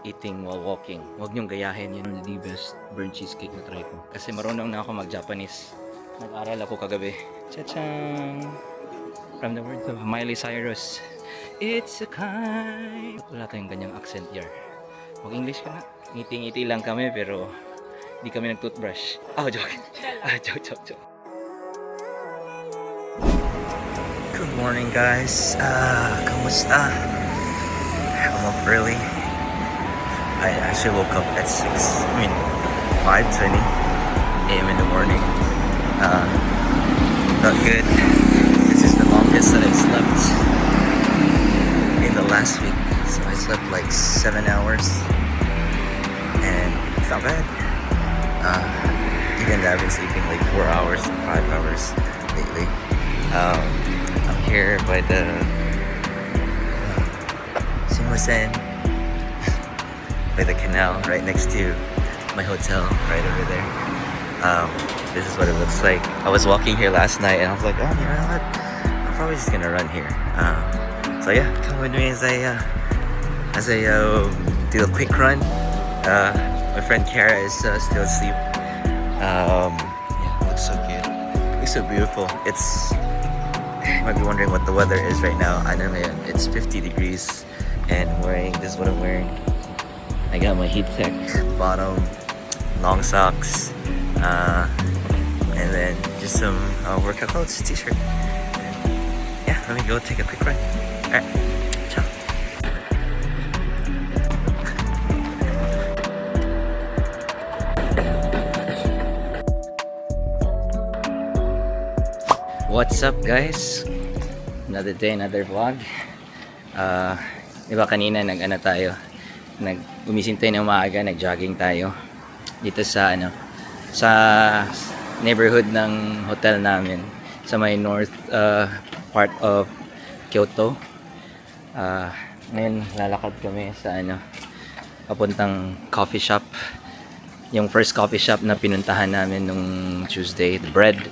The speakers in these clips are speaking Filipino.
eating while walking. Huwag niyong gayahin, yun the best burnt cheesecake na try ko. Kasi marunong na ako mag-Japanese. Nag-aral ako kagabi. Cha-chang! From the words of Miley Cyrus. It's a kind... Wala tayong ganyang accent here. Mag-English ka na. Ngiti-ngiti lang kami pero hindi kami nag-toothbrush. Oh, joke. Joke. Good morning guys. Kamusta? I'm up early. I actually woke up at 5:20 a.m. in the morning. Not good. This is the longest that I've slept in the last week. So I slept like 7 hours. And it's not bad. Even though I've been sleeping like 4 hours, 5 hours lately. I'm here by the Sumimasen, by the canal right next to my hotel right over there. This is what it looks like. I was walking here last night and I was like, oh, you know what? I'm probably just gonna run here. So yeah, come with me as I do a quick run. My friend Kara is still asleep. Yeah, it looks so cute. It looks so beautiful. You might be wondering what the weather is right now. I know, man. It's 50 degrees, and this is what I'm wearing. I got my heat tech bottom, long socks, and then just some workout clothes, t-shirt. And yeah, let me go take a quick run. All right, ciao. What's up guys? Another day, another vlog. Diba kanina umising tayo ng maaga, nag-jogging tayo dito sa sa neighborhood ng hotel namin sa may north part of Kyoto. Ngayon lalakad kami sa papuntang coffee shop. Yung first coffee shop na pinuntahan namin nung Tuesday, the bread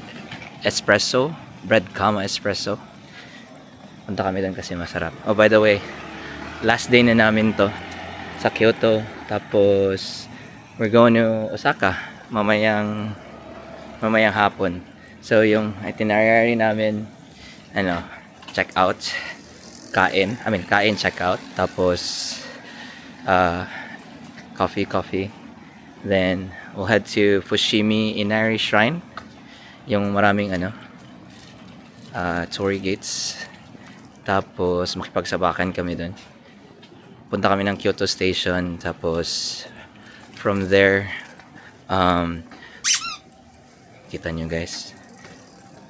espresso. Punta kami doon kasi masarap. Oh, by the way, last day na namin to sa Kyoto. Tapos we're going to Osaka mamayang hapon. So yung itinerary namin, check out, kain, check out, tapos coffee. Then we'll head to Fushimi Inari Shrine, yung maraming torii gates. Tapos makipagsabakan kami doon. Punta kami ng Kyoto Station. Tapos from there, kita nyo guys,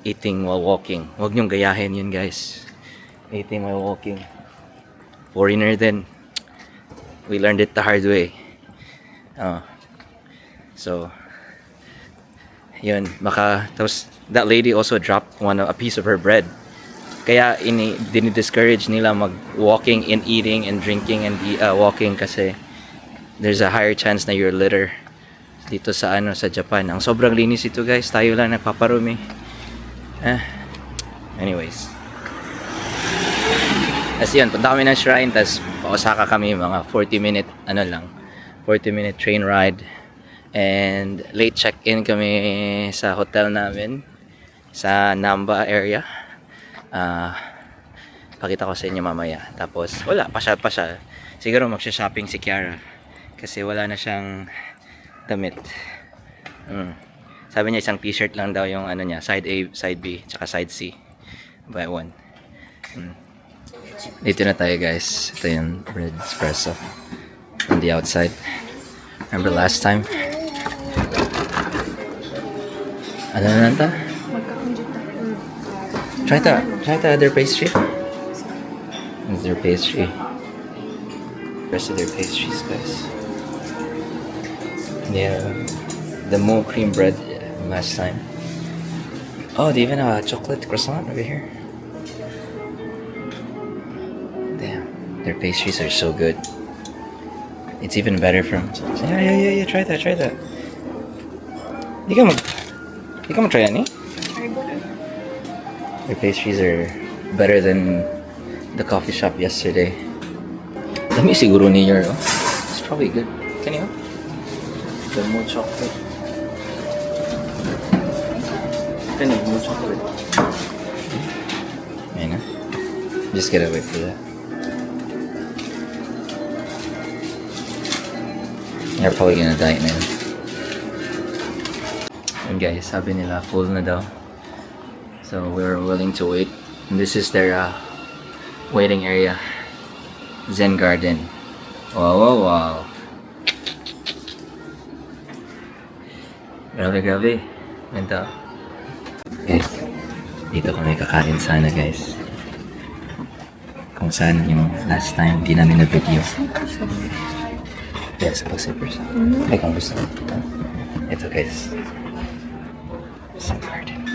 eating while walking. Huwag nyong gayahin yun guys. Eating while walking. Foreigner din. We learned it the hard way. So yun, tapos that lady also dropped a piece of her bread. Kaya dinidiscourage nila mag-walking and eating and drinking and walking kasi there's a higher chance na you're litter dito sa Japan. Ang sobrang linis ito guys, tayo lang nagpaparumi. Anyways. Kasi yun, punta kami ng shrine, tas pa-Osaka kami, mga 40-minute train ride. And late check-in kami sa hotel namin sa Namba area. Pakita ko sa inyo mamaya. Tapos wala, pasyal. Siguro magsha-shopping si Kiara kasi wala na siyang damit. Sabi niya isang t-shirt lang daw yung niya, side A, side B, tsaka side C. Buy one. Dito na tayo guys. Ito yung bread espresso on the outside. Remember last time? Ano na nanta? Try the other pastry. This is their pastry. The rest of their pastries, guys. Yeah, the mo cream bread last time. Oh, they even have a chocolate croissant over here. Damn, their pastries are so good. It's even better from. Yeah. Try that. You can try any. Their pastries are better than the coffee shop yesterday. Dami siguro niya, probably good. Can you? The more chocolate. Can you more chocolate? Ayun na. Just gotta wait for that. You're probably gonna die now. And guys, sabi nila full na daw. So we're willing to wait. And this is their waiting area. Zen Garden. Wow, wow, wow. Grabe, grabe. Ganda. Guys, dito kami kakain sana guys. Kung saan yung last time di namin na video. Yes, pag-sippers. Ay, kung gusto. Ito guys. Zen Garden.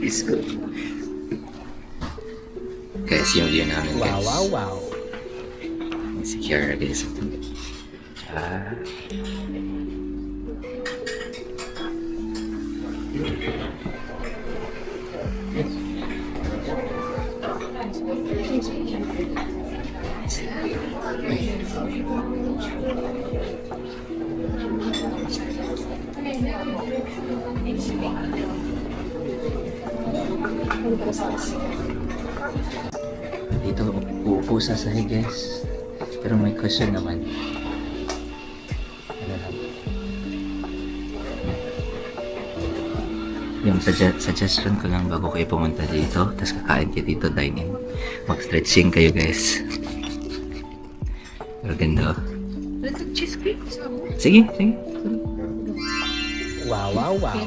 It's good. Guys, yung view namin guys. Wow, wow, wow. Si Kiara guys. Dito uupo sa sahig guys. Pero may question naman. Ano lang? Yung suggestion ko lang bago kayo pumunta dito, tapos kakain kayo dito, dine in. Mag-stretching kayo guys. Pero ganda. Ito cheesecake. Sige, sige. Wow, wow, wow.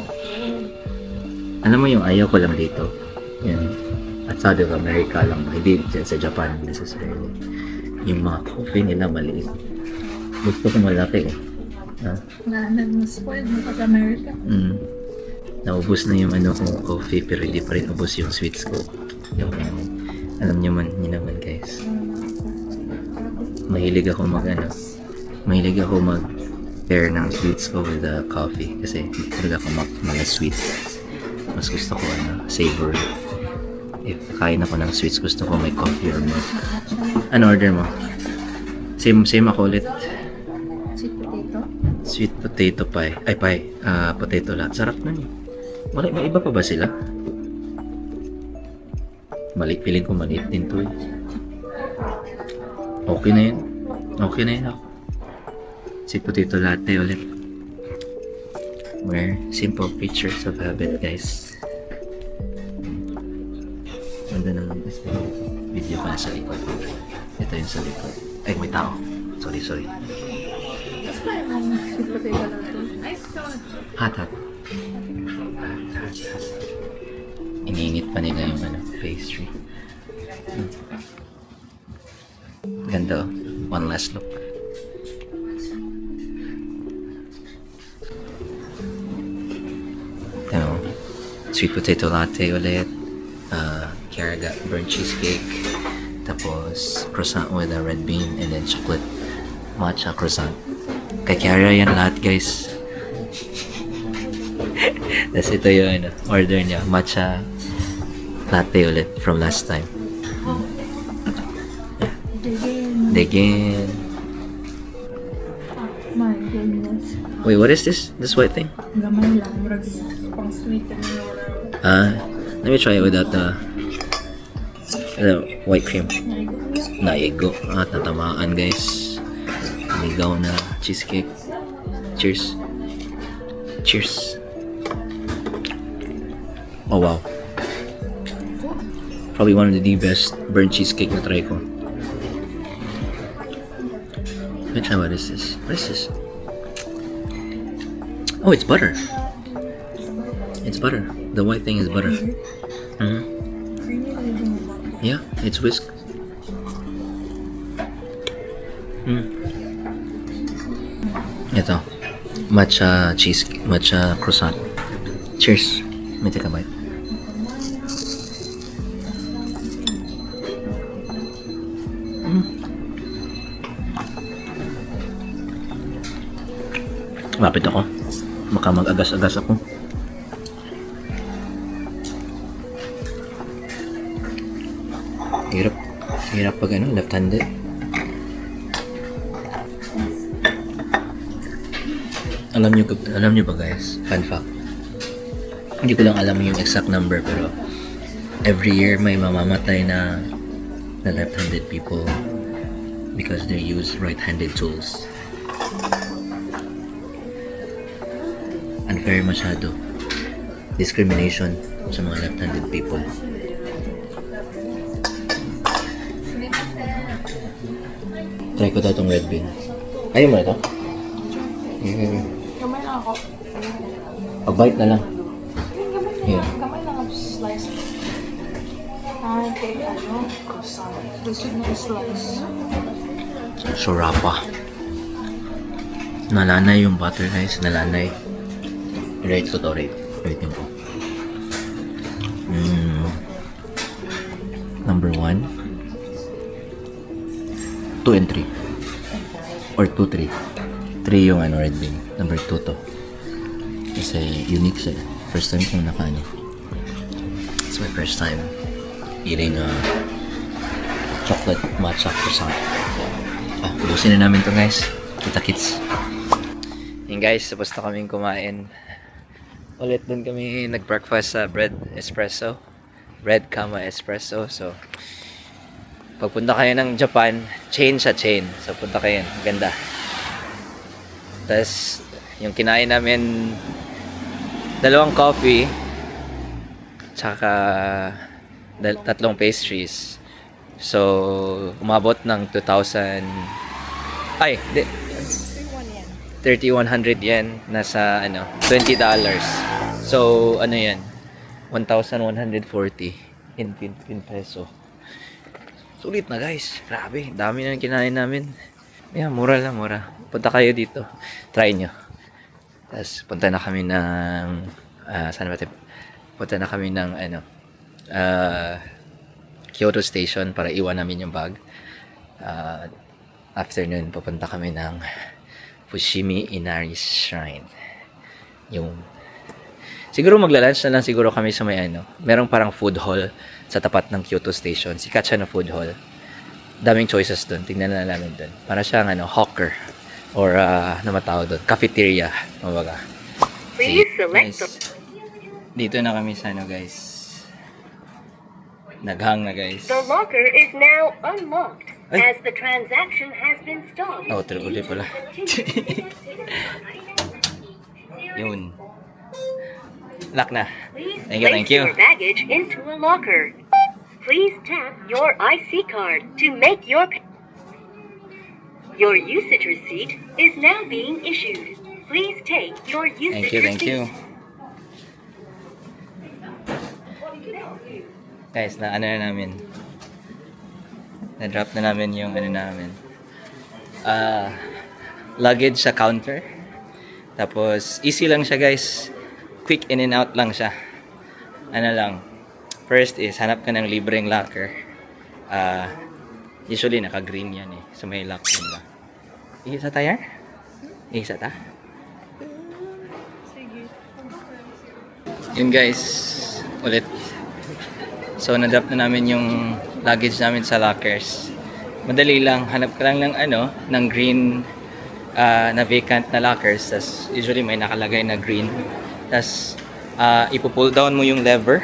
Alam mo yung ayaw ko lang dito. Yan. At sa of America lang. Hindi dyan sa Japan necessarily. Yung mga coffee nila maliit. Gusto ko malaki eh. Ha? Nag-spoil mo pag-America. Naubos na yung ano kong coffee pero hindi pa rin ubos yung sweets ko. Yung, alam niyo naman guys. Mahilig ako mag pair ng sweets ko with the coffee kasi hindi talaga ako mga sweet. Mas gusto ko savory. If kain ako ng sweets, gusto ko may coffee or milk. Ano order mo? Same ako ulit. Sweet potato? Sweet potato pie. Ay, pie. Potato lahat. Sarap na eh. May iba pa ba sila? Feeling ko maliit din to eh. Okay na yun. Okay na yun ako. Sweet potato latte ulit. We're simple creatures of habit, guys. Ganda ng video pa sa likod. Ito yung sa likod. Ay, may tao. Sorry. Mas tayo ng sweet potato latte. Hot. Iniinit pa nila yung pastry. Ganda oh. One last look. Sweet potato latte ulit. Kiara got burnt cheesecake. Tapos croissant with a red bean and then chocolate matcha croissant. Kay Kiara yan lahat guys. Tapos ito yung order niya. Matcha latte ulit from last time. Again. My goodness. Wait, what is this? This white thing? Gamay lang. Pang sweet and Let me try it without the white cream. Naigo. Tatamaan guys. Ligaw na cheesecake. Cheers. Cheers. Oh wow. Probably one of the best burnt cheesecake na try ko. Let me try what is this? What is this? Oh, it's butter. It's butter. The white thing is butter. Yeah, it's whisk. Ito. Matcha cheesecake. Matcha croissant. Cheers. Let me take a bite. Lapit ako. Baka mag-agas-agas ako. Hirap. Hirap pag ano, left-handed. Alam niyo ba guys, fun fact. Hindi ko lang alam yung exact number pero every year may mamamatay na left-handed people because they use right-handed tools. Unfair masyado. Discrimination sa mga left-handed people. Try ko daw itong red bean. Ayaw mo na ito? Kamay lang ako. Pag-bite na lang. Yeah. Kamay lang ako slice. Ay, kay ano? Croissant. Gusto na slice. Surapa. Nalanay yung butter guys. Nalanay. Rate ko to, rate. Rate nyo po. Number 1. 2 and 3. Or 2, 3. 3 yung ano, red bean. Number 2 to. Kasi unique siya. First time kong nakaano. It's my first time eating chocolate matcha croissant. Ubusin na namin to guys. Kita-kits. Yung guys, tapos na kaming kumain. Ulit dun kami nag-breakfast sa bread espresso. Bread, espresso. So, pagpunta kayo ng Japan, chain sa chain. So, punta kayo. Ganda. Tapos, yung kinain namin, 2 coffee, tsaka 3 pastries. So, umabot ng 2,000... Ay, 3,100 yen. Nasa, $20. So, ano yan? 1,140 in peso. Sulit na guys. Grabe. Dami na kinain namin. Yeah, mura lang, mura. Punta kayo dito. Try nyo. Tapos, punta na kami ng... saan ba? Punta na kami ng, Kyoto Station para iwan namin yung bag. After nun, pupunta kami ng Fushimi Inari Shrine. Siguro magla-lunch na lang siguro kami sa may merong parang food hall sa tapat ng Kyoto Station. Sikat siya na food hall. Daming choices doon. Tingnan na namin doon. Para siyang hawker or ano matawag doon? Cafeteria. Mabaga. Please select Guys, dito na kami sa guys. Naghang na guys. The locker is now unlocked Ay. as the transaction has been stopped. Oh, uli pala. Yun. Lock na. Please Thank you, place thank you. your baggage into a locker. Please tap your IC card to make your usage receipt is now being issued. Please take your usage Thank you. receipt. Guys, na namin. Na-drop na namin yung namin. Luggage sa counter. Tapos, easy lang siya guys. Quick in and out lang siya. Lang. First is, hanap ka ng libreng locker. Usually, naka-green yan So, may lock din ba? Ihisa tayo? Ihisa ta? Sige. Yun guys. Ulit. So, na-drop na namin yung luggage namin sa lockers. Madali lang. Hanap ka lang ng green na vacant na lockers. Tas, usually may nakalagay na green. Tas, ipo-pull down mo yung lever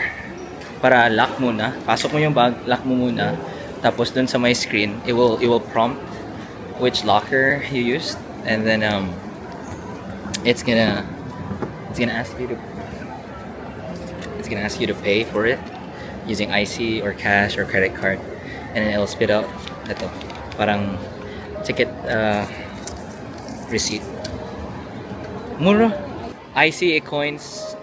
para lock muna. Pasok mo yung bag, lock mo muna. Tapos, dun sa my screen, it will prompt which locker you used. And then, it's gonna ask you to pay for it using IC or cash or credit card, and then it'll spit out parang ticket receipt. Mura. IC coins.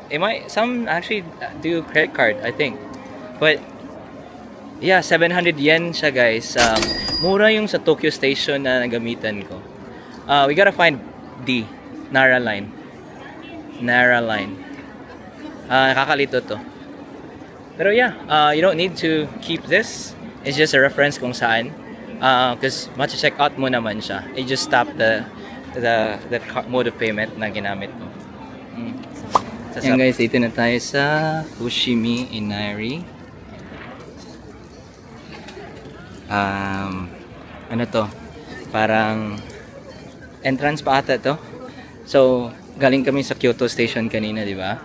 Some actually do credit card, I think, but yeah, 700 yen siya guys. Mura yung sa Tokyo Station na nagamitan ko. We gotta find Nara line. Nakakalito to. Pero yeah, you don't need to keep this. It's just a reference kung saan. Because check out mo naman siya. You just tap the mode of payment na ginamit mo. Yan guys, dito na tayo sa Fushimi Inari. Ano to? Parang entrance pa ata to. So, galing kami sa Kyoto Station kanina, di ba?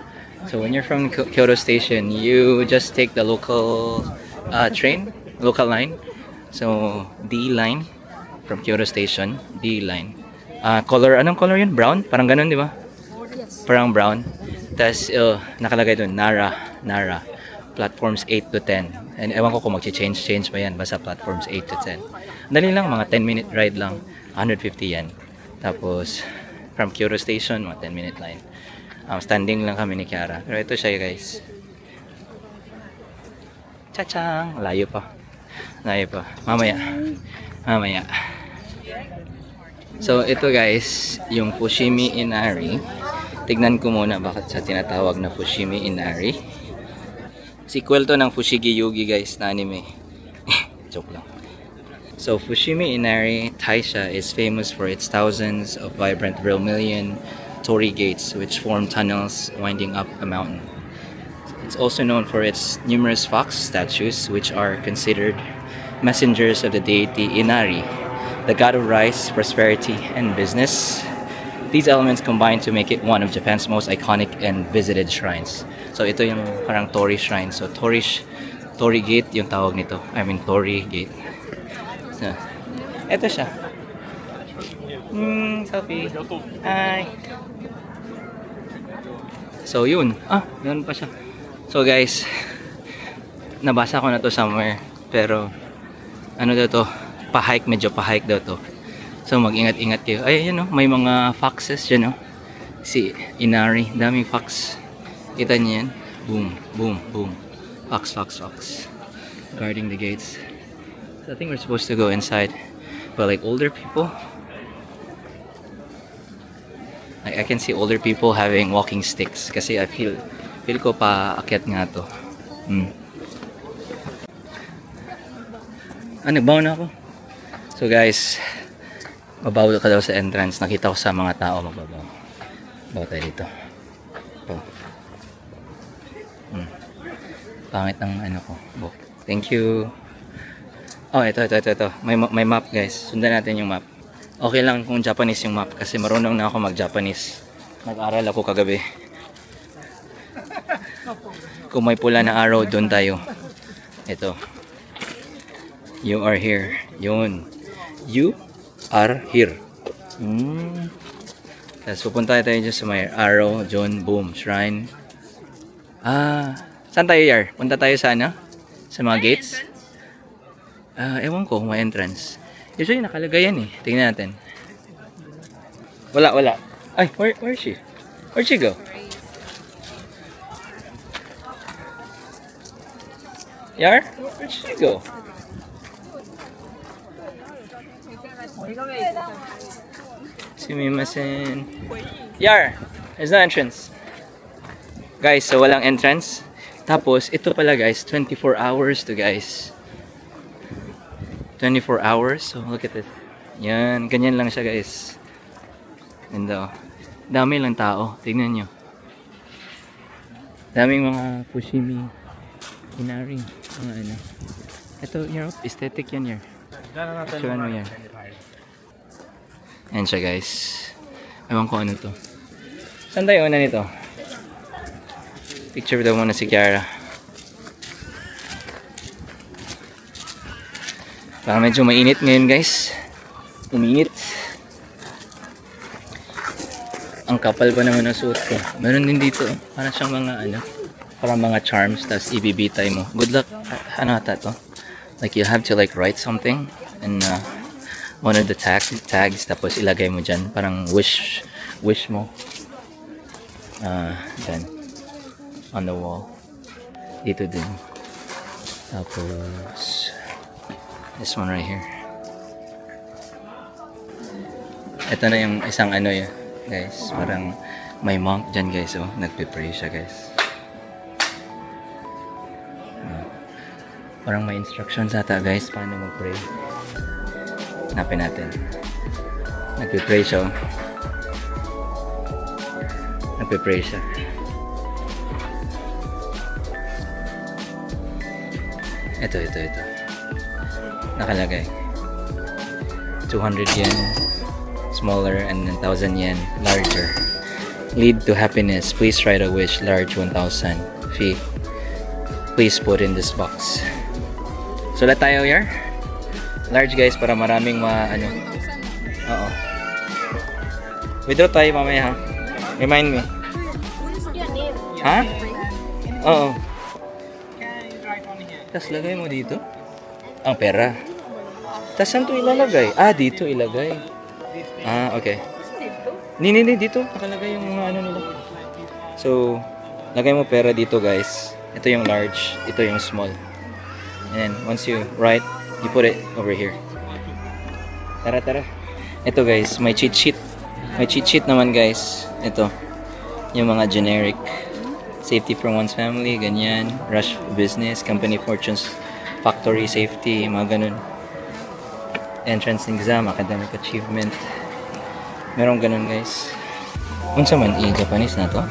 So, when you're from Kyoto Station, you just take the local train, local line. So, D line from Kyoto Station, D line. Color, anong color yun? Brown? Parang ganun, di ba? Parang brown. Tapos, nakalagay doon, Nara. Platforms 8 to 10. And ewan ko kung mag-change pa yan. Basta platforms 8 to 10. Dali lang, mga 10-minute ride lang. 150 yan. Tapos, from Kyoto Station, mga 10-minute line. Standing lang kami ni Kiara. Pero ito siya guys. Chachang! Layo pa. Mamaya. So, ito guys, yung Fushimi Inari. Tignan ko muna bakit sa tinatawag na Fushimi Inari. Sequel to ng Fushigi Yugi guys na anime. Joke lang. So, Fushimi Inari Taisha is famous for its thousands of vibrant vermilion torii gates which form tunnels winding up a mountain. It's also known for its numerous fox statues which are considered messengers of the deity Inari, the god of rice, prosperity, and business. These elements combine to make it one of Japan's most iconic and visited shrines. So ito yung parang torii shrine. So torii gate yung tawag nito. I mean torii gate. So, ito siya. Selfie. Hi. So yun. Yun pa siya. So guys, nabasa ko na to somewhere. Pero ano daw to? Medyo pa-hike daw to. So mag-ingat-ingat kayo. Ay, yun, may mga foxes dyan, si Inari, daming fox. Kita niyo yan? Boom. Fox. Guarding the gates. So I think we're supposed to go inside. But like older people, I can see older people having walking sticks. Kasi I feel ko pa akyat nga to. Nagbaon na ako. So guys, mababaw ka daw sa entrance. Nakita ko sa mga tao magbabaw. Bawa tayo dito. Ito. Pangit ng ano ko. Thank you. Ito. May map guys. Sundan natin yung map. Okay lang kung Japanese yung map kasi marunong na ako mag-Japanese. Nag-aral ako kagabi. Kung may pula na arrow, doon tayo. Ito. You are here. Yun. You are here. Tapos pupunta tayo dyan sa may arrow, John, boom, shrine. Saan tayo, Yar? Punta tayo sa ano? Sa mga gates? Ewan ko, may entrance. Usually nakalagay yan eh. Tingnan natin. Wala. Ay, where is she? Where'd she go? Yar? Where'd she go? Sumimasen. Yar! There's no entrance. Guys, so walang entrance. Tapos, ito pala guys, 24 hours to guys. 24 hours. So, look at it. Yan, ganyan lang siya guys. And dami lang tao. Tignan nyo. Daming mga Fushimi Inari. Mga ano. Ito, Europe, aesthetic yan, Yar. Picturean mo yan. Yan siya guys. Ewan ko ano to. Saan tayo una nito? Picture daw muna si Kiara. Parang medyo mainit ngayon guys. Uminit. Ang kapal pa naman ng suot ko. Meron din dito. Parang siyang mga ano. Parang mga charms. Tapos ibibitay mo. Good luck. Ano ata to? Like you have to like write something. And one of the tags tapos ilagay mo dyan parang wish mo then on the wall dito din tapos this one right here ito na yung isang ano yun guys parang may monk dyan guys nagpe-pray siya guys parang may instructions ata guys paano mag-pray. Hanapin natin. Nagpe-pray siya. Ito. Nakalagay. 200 yen smaller and 1,000 yen larger. Lead to happiness. Please write a wish. Large 1,000. Fee. Please put in this box. Sulat tayo here. Large guys para maraming ano. Oo. Withdraw tayo mamaya ha. Remind me. Ha? Oo. Tapos lagay mo dito. Ang pera. Tapos saan ito ilalagay? Dito ilagay. Okay. Hindi, dito. Nakalagay yung mga ano nila. So, lagay mo pera dito guys. Ito yung large. Ito yung small. And then, once you write, you put it over here. Tara. Ito guys, may cheat sheet. May cheat sheet naman guys. Ito. Yung mga generic. Safety for one's family, ganyan. Rush business, company fortunes, factory safety, mga ganun. Entrance exam, academic achievement. Meron ganun guys. Unsa man i-Japanese na to?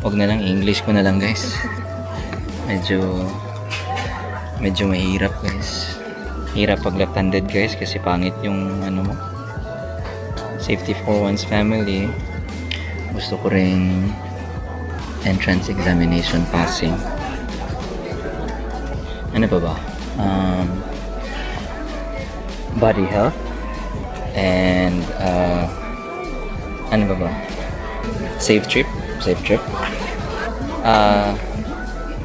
Huwag na lang, English ko na lang guys. Medyo mahirap guys. Hirap pag left-handed guys kasi pangit yung ano mo. Safety for one's family. Gusto ko rin entrance examination passing. Ano pa ba? Body health. And ano ba ba? Safe trip.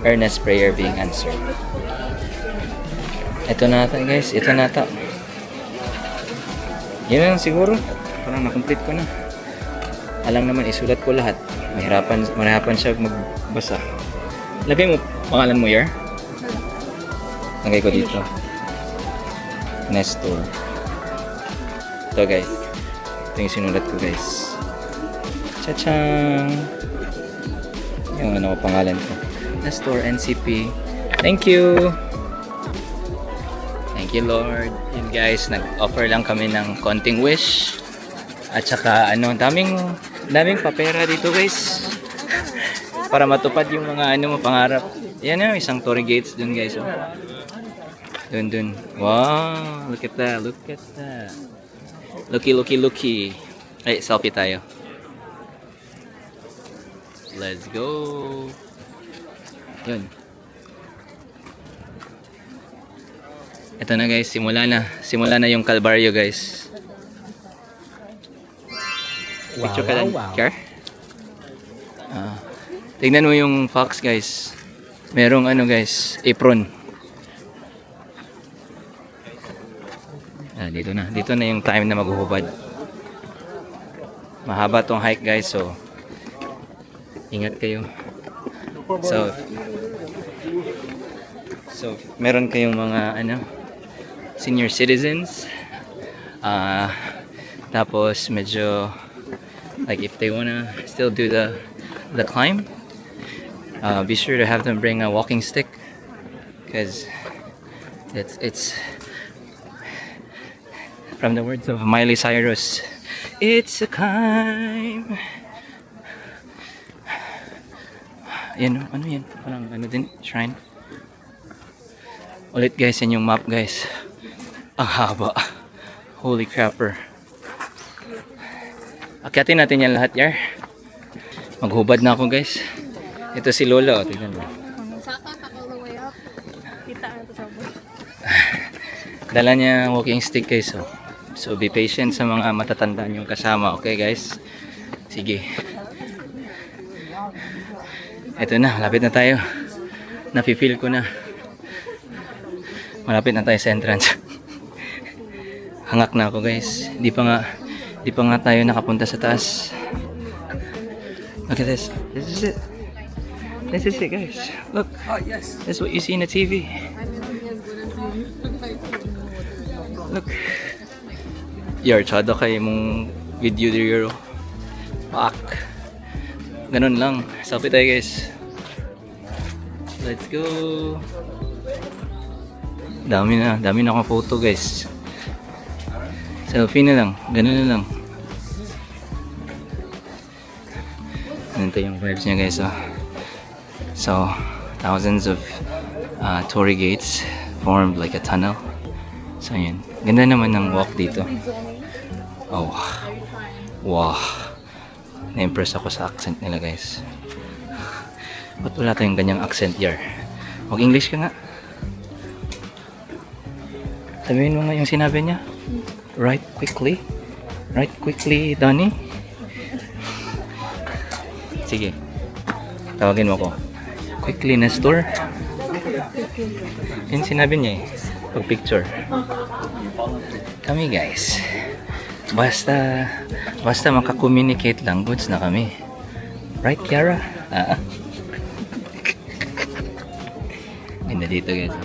Earnest prayer being answered. Ito nata guys, ito nata. Yan lang siguro. Parang na-complete ko na. Alam naman, isulat ko lahat. Mahirapan siya magbasa. Lagay mo, pangalan mo here. Lagay ko dito. Nestor. Ito guys. Ito yung sinulat ko guys. Cha-chang! Yung ano ko pangalan ko. Nestor NCP. Thank you! Thank you Lord. Yun guys, nag-offer lang kami ng konting wish. At saka daming papera dito guys. Para matupad yung mga pangarap. Yan yung isang Torii Gates dun guys. Oh. Dun. Wow, look at that. Looky. Ay, selfie tayo. Let's go. Yun. Ito na guys, simula na yung Kalbaryo guys. Picture ka lang, Care? Tignan mo yung fox guys. Merong guys, apron. Dito na yung time na maghuhubad. Mahaba tong hike guys, so ingat kayo. So meron kayong mga senior citizens. Tapos medyo like if they wanna still do the climb, be sure to have them bring a walking stick because it's from the words of Miley Cyrus, it's a climb. Yan, ano yan? Parang din, shrine. Ulit guys, yan yung map guys. Ang haba. Holy crapper. Akyatin natin yan lahat, yar. Maghubad na ako guys. Ito si Lola, tignan mo. Dala niya walking stick guys. So be patient sa mga matatanda niyong kasama, okay guys? Sige. Ito na, malapit na tayo. Nafe-feel ko na. Malapit na tayo sa entrance. Hangak na ako guys. Di pa nga tayo nakapunta sa taas. Look at this. This is it guys. Look. Oh, yes. That's what you see in the TV. Look. Yar, tsada kayo mong video there. Pak. Ganun lang. Selfie tayo guys. Let's go. Dami na akong photo guys. Selfie na lang. Ganun na lang. Ganito yung vibes niya guys. So Thousands of torii gates formed like a tunnel. So yun. Ganda naman ng walk dito. Oh. Wow. Na-impress ako sa accent nila guys. Ba't wala tayong ganyang accent here? Mag-English ka nga. Sabihin mo nga yung sinabi niya. Write quickly. Write quickly, Donnie. Sige. Tawagin mo ko. Quickly, Nestor. Yun sinabi niya eh. Pag picture. Kami guys. Basta makakommunicate lang, goods na kami. Right, Kiara? Ganda dito guys.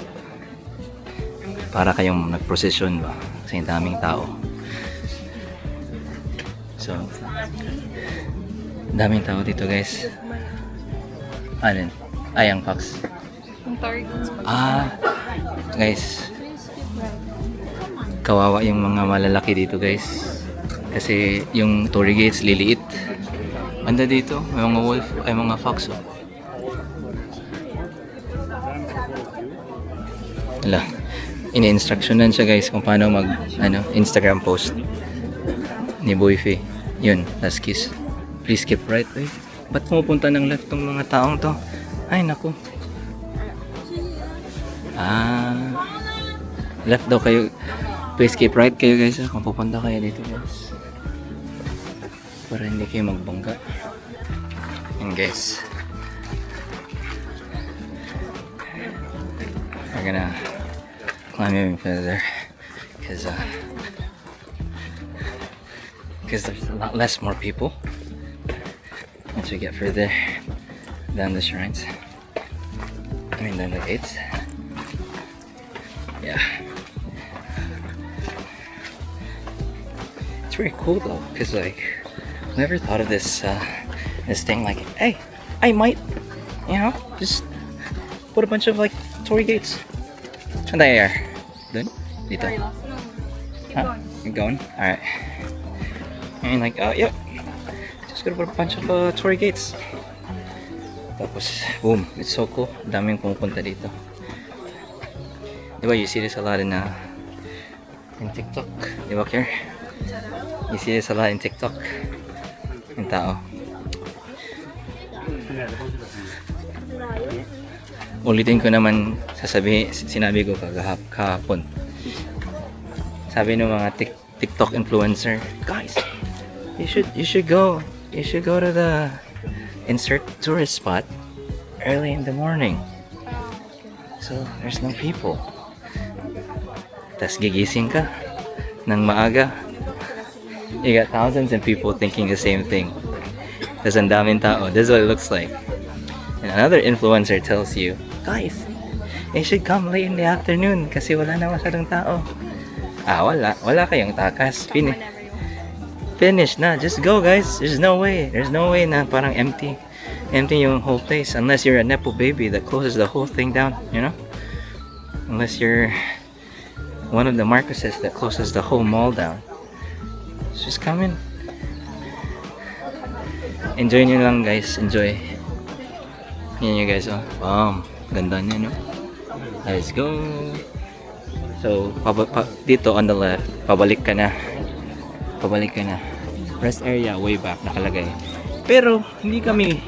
Para kayong nag-procession ba? Kasi daming tao. So, daming tao dito guys. Alin? Ay, ang Fox. Guys. Kawawa yung mga malalaki dito guys. Kasi yung torii gates liliit. Banda dito, may mga wolf, ay mga fox. Oh. Wala. Ini-instructionan siya guys kung paano mag Instagram post ni Boyfie. Yun, last kiss. Please keep right. Ay, ba't pumupunta ng left tong mga taong to? Ay, naku. Left daw kayo. Please keep right kayo guys kung pupunta kayo dito guys. Para hindi kayo magbangga. And guys, we're gonna climb even further because there's a lot less more people once we get further down the shrines. Down the gates. Yeah. It's very cool though, because like, I never thought of this thing like, hey, I might, just put a bunch of like torii gates. Saan tayo here? Dun? Dito? Huh? You're going? Alright. And like, oh, yep. Just gonna put a bunch of torii gates. Tapos, boom. It's so cool. Daming pumupunta dito. Diba, you see this a lot in TikTok. Diba, Kier? You see this a lot in TikTok. Yung tao. Ulitin ko naman sinabi ko kahapon. Sabi ng mga TikTok influencer, guys, you should go to the insert tourist spot early in the morning. So there's no people. Tas gigising ka ng maaga. You got thousands of people thinking the same thing. Tas ang daming tao. This is what it looks like. And another influencer tells you, guys, you should come late in the afternoon kasi wala na masyadong tao. Wala kayong takas. Finish na. Just go guys. There's no way na parang empty yung whole place unless you're a Nepo baby that closes the whole thing down, unless you're one of the Marcoses that closes the whole mall down. Just come in. Enjoy nyo lang guys. Enjoy. Yan nyo guys. Oh. Ganda niya, no? Let's go. So dito on the left, pabalik ka na. Rest area way back nakalagay. Pero hindi kami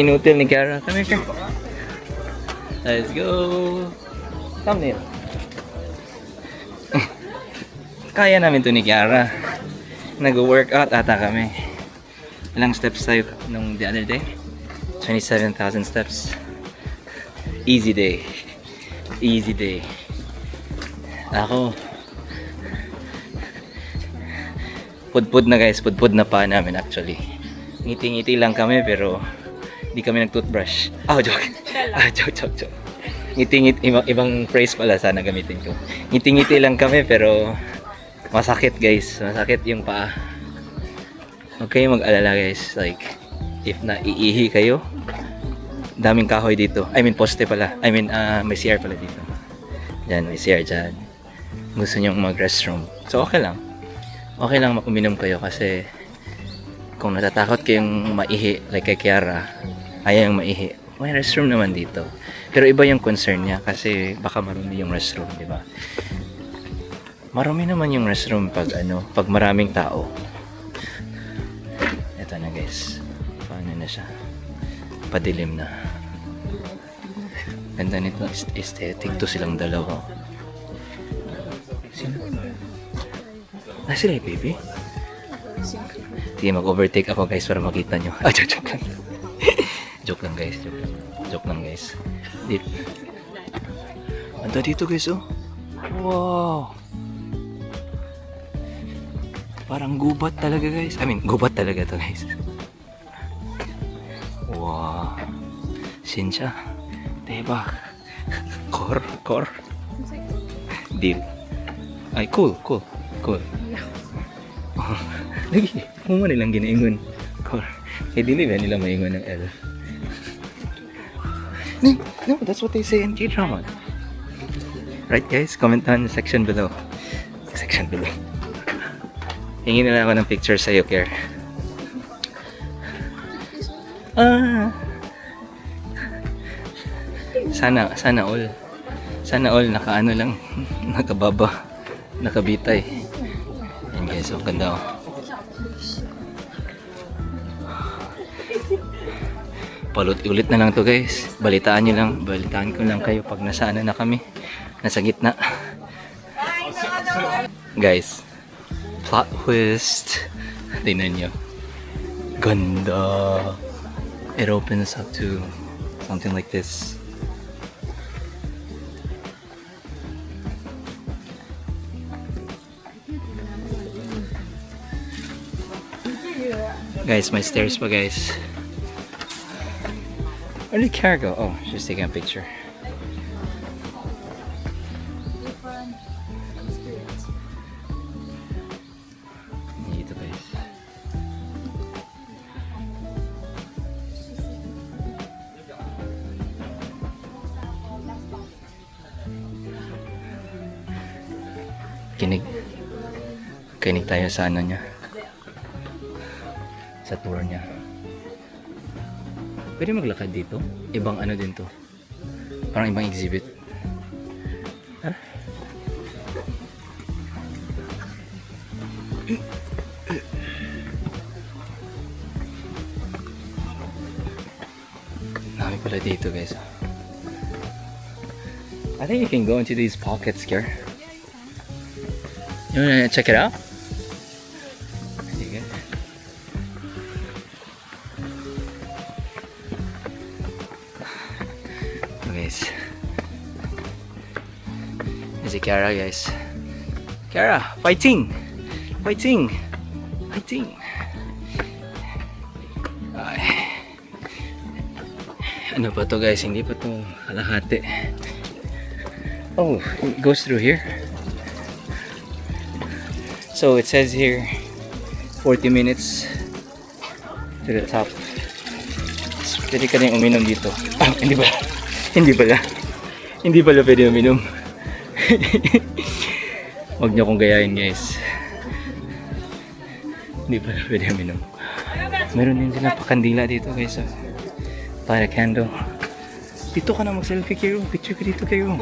inutil ni Kiara. Come here. Let's go. Thumbnail. Kaya namin to ni Kiara. Nag-workout ata kami. Ilang steps tayo nung the other day? 27,000 steps. Easy day. Ako, pudpud na guys, pudpud na pa namin actually. Ngiti-ngiti lang kami pero hindi kami nag-toothbrush. Joke. Joke. Ngiti-ngiti, ibang phrase pala sana gamitin ko. Ngiti-ngiti lang kami pero masakit guys, masakit yung paa. Huwag kayong mag-alala guys, like if naiihi kayo, daming kahoy dito. Poste pala. May CR pala dito. Diyan, may CR dyan. Gusto nyong mag-restroom. So okay lang uminom kayo kasi kung natatakot kayong maihi, like kay Kiara, ayaw yung maihi, may restroom naman dito. Pero iba yung concern niya kasi baka marumi yung restroom, di ba? Marumi naman yung restroom pag pag maraming tao. Ito na guys. Paano na siya? Padilim na. Ganda nito, aesthetic to silang dalawa. Sino? Sila yung baby? Sige, mag-overtake ako guys para makita nyo. Ah, joke lang. Joke lang guys, joke lang. Joke lang guys. Dito. Anda dito guys, oh. Wow. Parang gubat talaga guys. I mean, gubat talaga to guys. Wow. Sinsya. Diba? Core. Deal. Ay, cool. Lagi, kung mo nilang ginaingon. Core. Eh, dili ba nila maingon ng L? No, that's what they say in K-drama. Right guys? Comment down in the section below. Hingin nila ako ng picture sa'yo, Kier. Sana all nakaano lang, nakababa, nakabitay. Yan guys, oh, ganda oh. Ulit na lang to guys. Balitaan ko lang kayo pag nasaan na kami. Nasa gitna. Guys, plot twist. Tingnan nyo. Ganda. It opens up to something like this. Guys, my stairs pa guys. Where did Kara go? Oh, she's taking a picture. Dito guys. Kinig tayo sa ano niya. Sa tour niya. Pwede maglakad dito? Ibang ano din to. Parang ibang exhibit. Huh? Dami pala dito guys. I think you can go into these pockets here. You wanna check it out? Sige. Guys, si Kara guys. Kara, fighting. Ay. Ano pa to guys? Hindi pa to kalahati. Oh, it goes through here. So it says here 40 minutes to the top. Pwede ka rin uminom dito. Ah, hindi pala pwede uminom. Huwag niyo kong gayahin guys. Hindi pala pwede uminom. Meron din sila pakandila dito guys. Para candle. Dito ka na mag-selfie kayo. Picture ka dito kayo.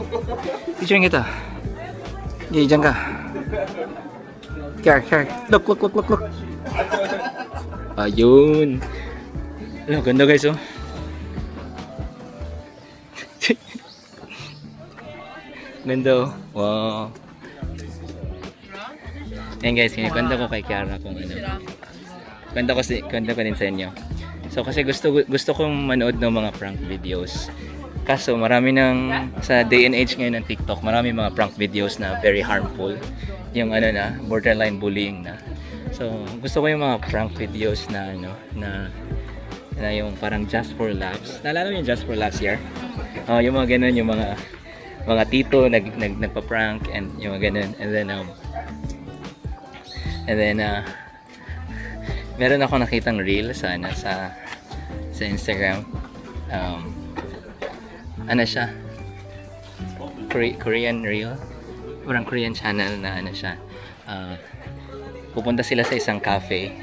Picture kita. Okay, dyan ka. Care. Look. Ayun. Ano, ganda guys oh. Ganda oh. Wow. Ayan guys, kinikwento ko kay Kiara kung ano. Kwento ko din sa inyo. So kasi gusto kong manood ng mga prank videos. Kaso marami sa day and age ngayon ng TikTok, marami mga prank videos na very harmful. Yung ano na, borderline bullying na. So gusto ko yung mga prank videos na na yung parang just for laughs. Naalala mo yung just for laughs here? Oh, yung mga ganun, yung mga tito nagpa-prank and yung mga ganun. And then meron ako nakitang reel sa Instagram. Ano siya? Korean reel. Parang Korean channel na ano siya. Pupunta sila sa isang cafe.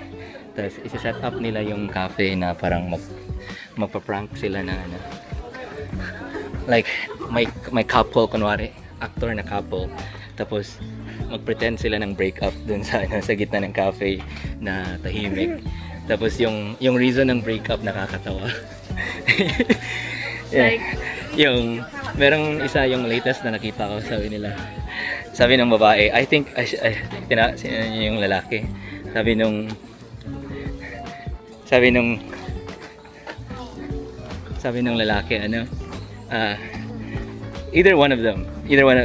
Tapos isa-set up nila yung cafe na parang magpa-prank sila na ano. Like may couple kunwari, actor na couple. Tapos mag-pretend sila ng breakup dun sa sa gitna ng cafe na tahimik. Tapos yung reason ng breakup nakakatawa. Yeah. Yung merong isa yung latest na nakita ko, sabi ng babae, I think yung lalaki. Sabi nung lalaki either one,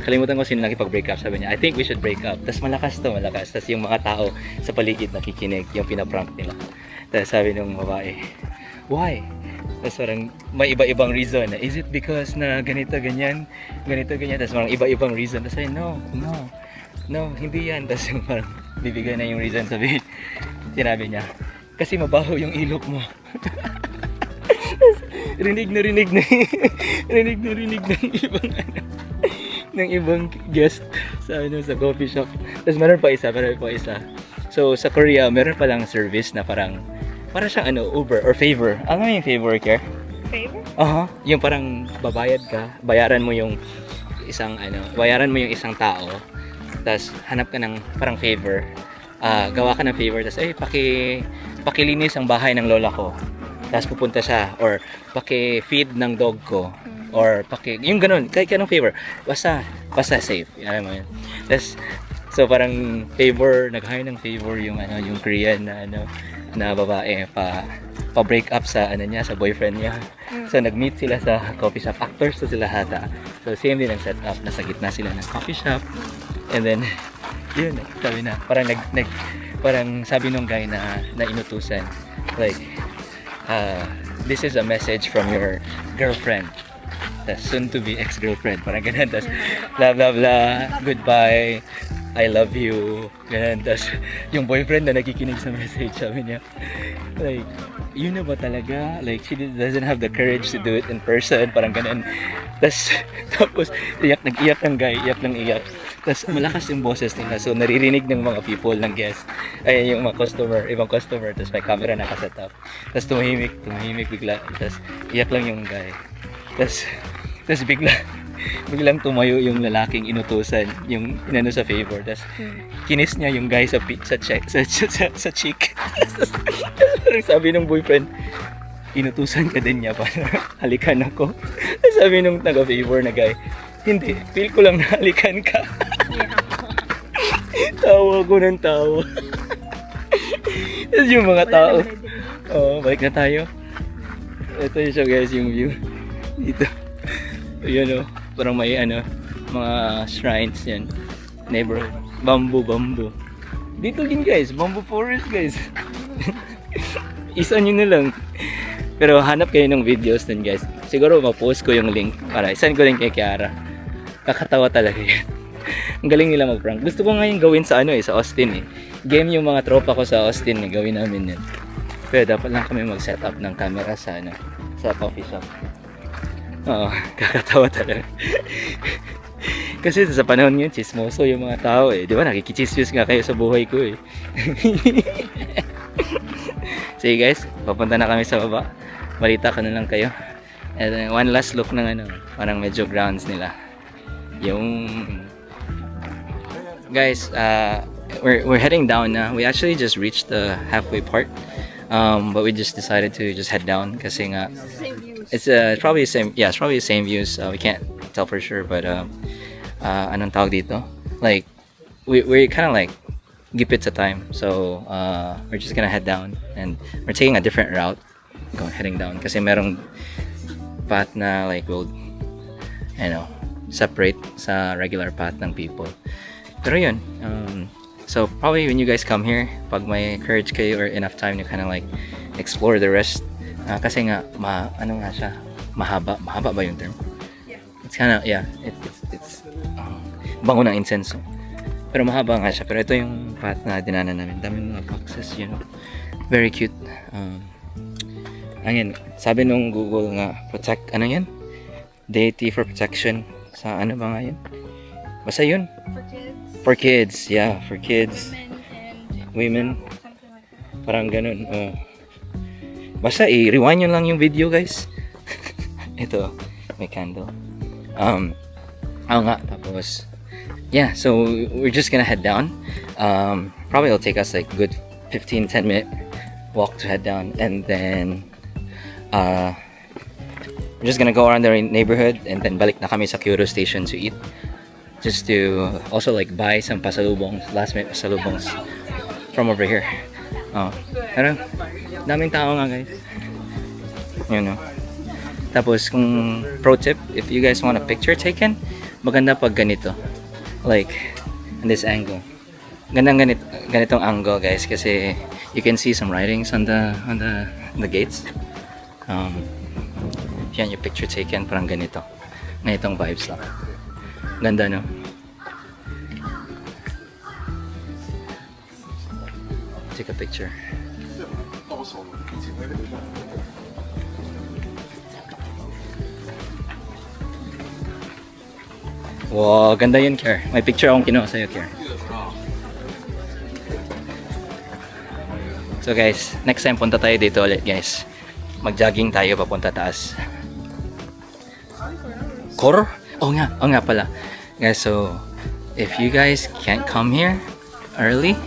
kalimutan ko sino nakipag-break up, sabi niya, I think we should break up. Tapos malakas. Tapos yung mga tao sa paligid nakikinig, yung pinaprank nila. Tapos sabi ng babae, why? Tapos parang may iba-ibang reason. Is it because na ganito, ganyan? Tapos parang iba-ibang reason. Tapos sabi, no, hindi yan. Tapos parang bibigay na yung reason. Sinabi niya, kasi mabaho yung ilok mo. rinig na ng ibang guest sa coffee shop. Tapos meron pa isa. So sa Korea, meron pa lang service na para siyang Uber or favor. Ano yung favor, Care? Favor? Yung parang bayaran mo yung isang tao. Tapos hanap ka ng parang favor. Gawa ka ng favor, tapos pakilinis ang bahay ng lola ko. Tapos pupunta siya, or paki-feed ng dog ko, or yung ganun, kahit anong favor, basta safe, alam mo yun. Tapos, so parang nag-hire ng favor yung Korean na babae pa-break up sa sa boyfriend niya. So nag-meet sila sa coffee shop, actors to sila hata. So same din ang setup, nasa gitna sila ng coffee shop, and then yun, sabi na, parang sabi nung guy na inutusan, like, this is a message from your girlfriend, soon to be ex-girlfriend, parang ganun. Tas blah blah blah, goodbye, I love you, ganun. Tas yung boyfriend na nakikinig sa message, sabi niya, like, yun na ba talaga, like, she doesn't have the courage to do it in person, parang ganun. Tapos nag-iyak ng guy, iyak. Tapos malakas yung boses nila, so naririnig ng mga people, ng guest, yung mga ibang customer. Tapos may camera nakaset up. Tapos tumahimik bigla. Tapos iyak lang yung guy. Tapos biglang tumayo yung lalaking inutusan, yung sa favor. Tapos kinis niya yung guy sa cheek. Tapos parang sabi ng boyfriend, inutusan ka din niya para halikan ako. Tapos sabi nung taga-favor na guy, hindi, feel ko lang nahalikan ka. Tawa ko ng tawa. Tapos yung mga tao, balik na tayo. Ito yun siya, guys, yung view dito. Yun, parang may mga shrines yan, neighborhood, bamboo. Dito din, guys, bamboo forest, guys. Isa nyo na lang. Pero hanap kayo ng videos din, guys. Siguro ma-post ko yung link para isan ko rin kay Kiara. Kakatawa talaga yan. Ang galing nila mag-prank. Gusto ko ngayon gawin sa sa Austin. Game yung mga tropa ko sa Austin, gawin namin yun. Pero dapat lang kami mag-set up ng camera sa coffee shop. Kakatawa talaga. Kasi sa panahon yun, chismoso yung mga tao Di ba, nakikichismis nga kayo sa buhay ko Sige guys, papunta na kami sa baba. Balita ko na lang kayo. And then, one last look ng parang medyo grounds nila. Yung guys, we're heading down na. We actually just reached the halfway part. But we just decided to just head down kasi nga it's probably the same views. We can't tell for sure, but anong tawag dito? Like we're kind of like gipit sa time. So we're just gonna head down and we're taking a different route heading down kasi merong path na like will separate sa regular path ng people. Pero yun, so probably when you guys come here, pag may courage kayo or enough time to kind of like explore the rest, kasi nga mahaba ba yung term? Yeah. It's kind of it's bango ng incense. Pero mahaba nga siya. Pero ito yung path na dinanan namin. Daming mga foxes, very cute. Ayun, sabi nung Google nga, protect, deity for protection sa ba nga yun? Basta yun. For kids. For kids, yeah, for kids. Women and Women. something like that. Parang ganun. Basta i-rewind nyo lang yung video, guys. Ito, may candle. Nga, tapos, yeah, so we're just gonna head down. Probably it'll take us like good 15-10 minute walk to head down, and then we're just gonna go around the neighborhood, and then balik na kami sa Kyoto Station to eat, just to also like buy some pasalubongs, last minute pasalubongs from over here. Pero daming tao nga, guys. You know. Tapos kung pro tip, if you guys want a picture taken, maganda pag ganito, like in this angle. Gandang ganitong angle, guys, kasi you can see some writings on the gates. Yan yung picture taken, parang ganito. Ganitong vibes lang. Ganda, no? Take a picture. Wow, ganda yun, Kier. May picture akong kinuha sa'yo, Kier. So guys, next time punta tayo dito ulit, guys. Mag-jogging tayo papunta taas. Kor? Oo nga pala. Guys, so if you guys can't come here early,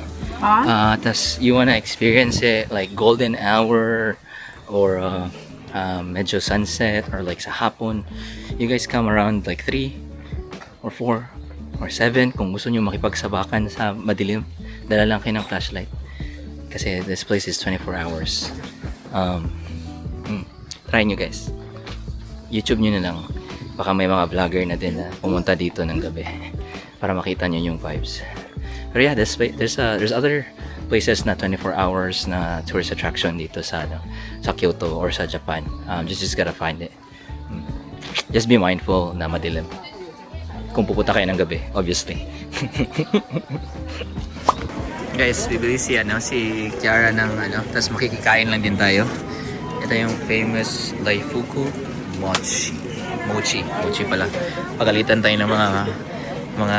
tas you wanna experience it like golden hour or medyo sunset or like sa hapon, you guys come around like 3 or 4 or 7 kung gusto nyo makipagsabakan sa madilim. Dala lang kayo ng flashlight. Kasi this place is 24 hours. Try nyo, guys. YouTube nyo na lang. Baka may mga vlogger na din na pumunta dito ng gabi para makita nyo yung vibes. Pero yeah, there's other places na 24 hours na tourist attraction dito sa Kyoto or sa Japan. Just gotta find it. Just be mindful na madilim. Kung pupunta kayo ng gabi, obviously. Guys, bibili si Kiara ng tapos makikikain lang din tayo. Ito yung famous Daifuku Mochi pala. Pagalitan tayo ng mga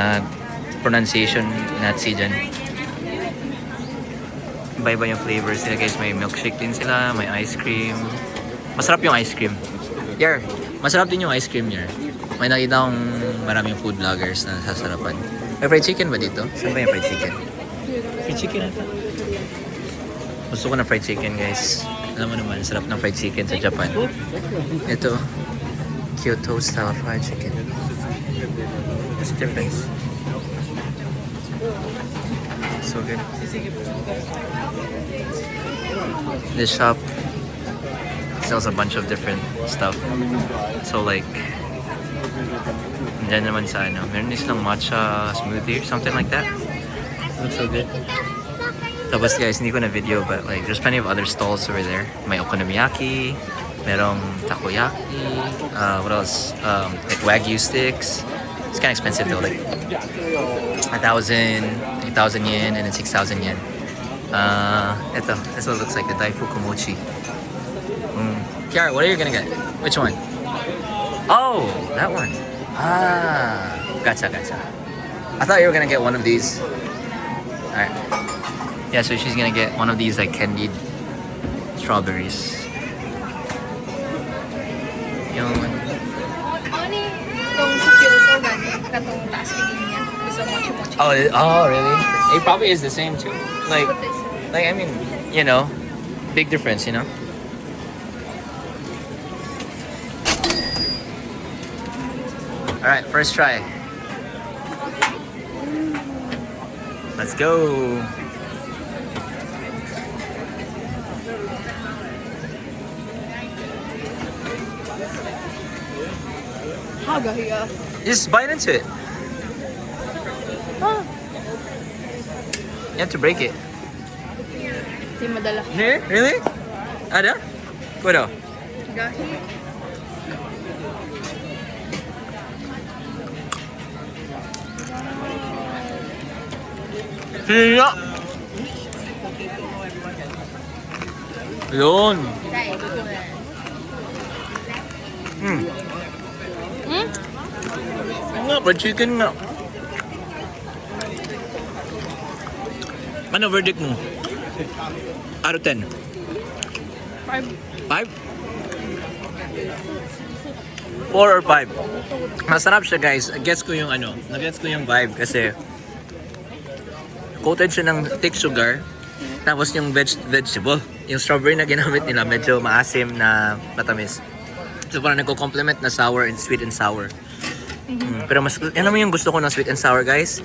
pronunciation Nazi dyan. Iba-iba yung flavors sila, guys. May milkshake din sila, may ice cream. Masarap yung ice cream. Masarap din yung ice cream niya. May nakita akong maraming food vloggers na sasarapan. May fried chicken ba dito? Saan ba yung fried chicken? Fried chicken ata. Gusto ko na fried chicken, guys. Alam mo naman, sarap ng fried chicken sa Japan. Ito, Kyoto style fried chicken. What's the difference? So good. This shop sells a bunch of different stuff. So like, dyan naman sa meron din silang matcha smoothie or something like that. Looks so good. Tapos guys, hindi ko na video, but like there's plenty of other stalls over there. May okonomiyaki, merong takoyaki, what else? Like wagyu sticks. It's kind of expensive though, like 8,000 yen and then 6,000 yen. That's what it looks like, the Daifuku Mochi. Kiara, what are you gonna get? Which one? Oh, that one. Gotcha. I thought you were gonna get one of these. Alright. Yeah, so she's gonna get one of these like candied strawberries. Yung Itong sa Kyoto, katong taas niya. Gusto mochi-mochi. Oh, really? It probably is the same too. Like I mean, big difference, Alright, first try. Let's go. Hagahiya. Just bite into it. You have to break it. Di madala. Really? Ada? Kudo? Gahi. Siya! Yun! Nga, fried chicken nga. Ano verdict mo? Out of 10. 5. 5? 4 or 5? Masarap siya guys. Gets ko yung nagets ko yung vibe kasi coated siya ng thick sugar. Tapos yung vegetable, yung strawberry na ginamit nila medyo maasim na matamis. So parang nagko-complement na sour and sweet and sour. Pero mas, ano mo yung gusto ko ng sweet and sour guys?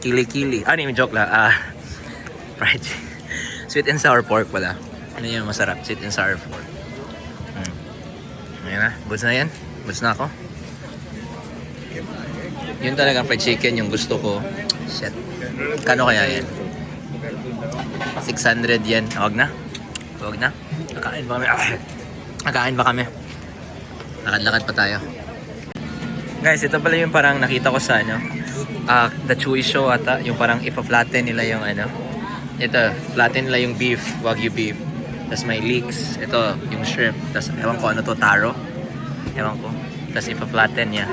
Kili-kili. Ano yung joke lang? Fried chicken. Sweet and sour pork pala. Ano yung masarap? Sweet and sour pork. Ayan na. Goods na yan. Goods na ako. Yun talagang fried chicken yung gusto ko. Shit. Kano kaya yan? 600 yan. Huwag na. Huwag na. Kakain ba kami? Kakain ba kami? Lakad-lakad pa tayo. Guys, ito pala yung parang nakita ko sa The Chewy Show ata. Yung parang ipa-flatten nila yung ito, flatten nila yung beef, Wagyu beef. Tapos may leeks. Ito, yung shrimp. Tapos ewan ko ano to, taro. Ewan ko. Tapos ipa-flatten niya.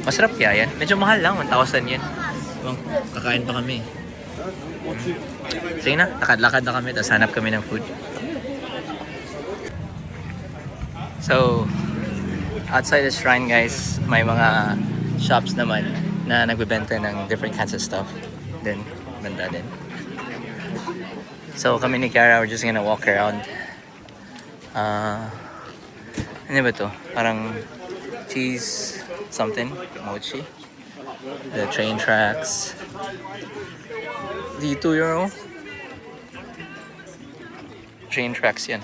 Masarap kaya yan. Medyo mahal lang, 1,000 yan. Ewan ko, kakain pa kami. Sige na, lakad-lakad na kami. Tapos hanap kami ng food. So, outside the shrine guys, may mga shops naman na nagbebenta ng different kinds of stuff. Then, banda din. So kami ni Kiara, we're just gonna walk around. Ano ba to? Parang cheese something, mochi. The train tracks. Dito yun. Train tracks yan.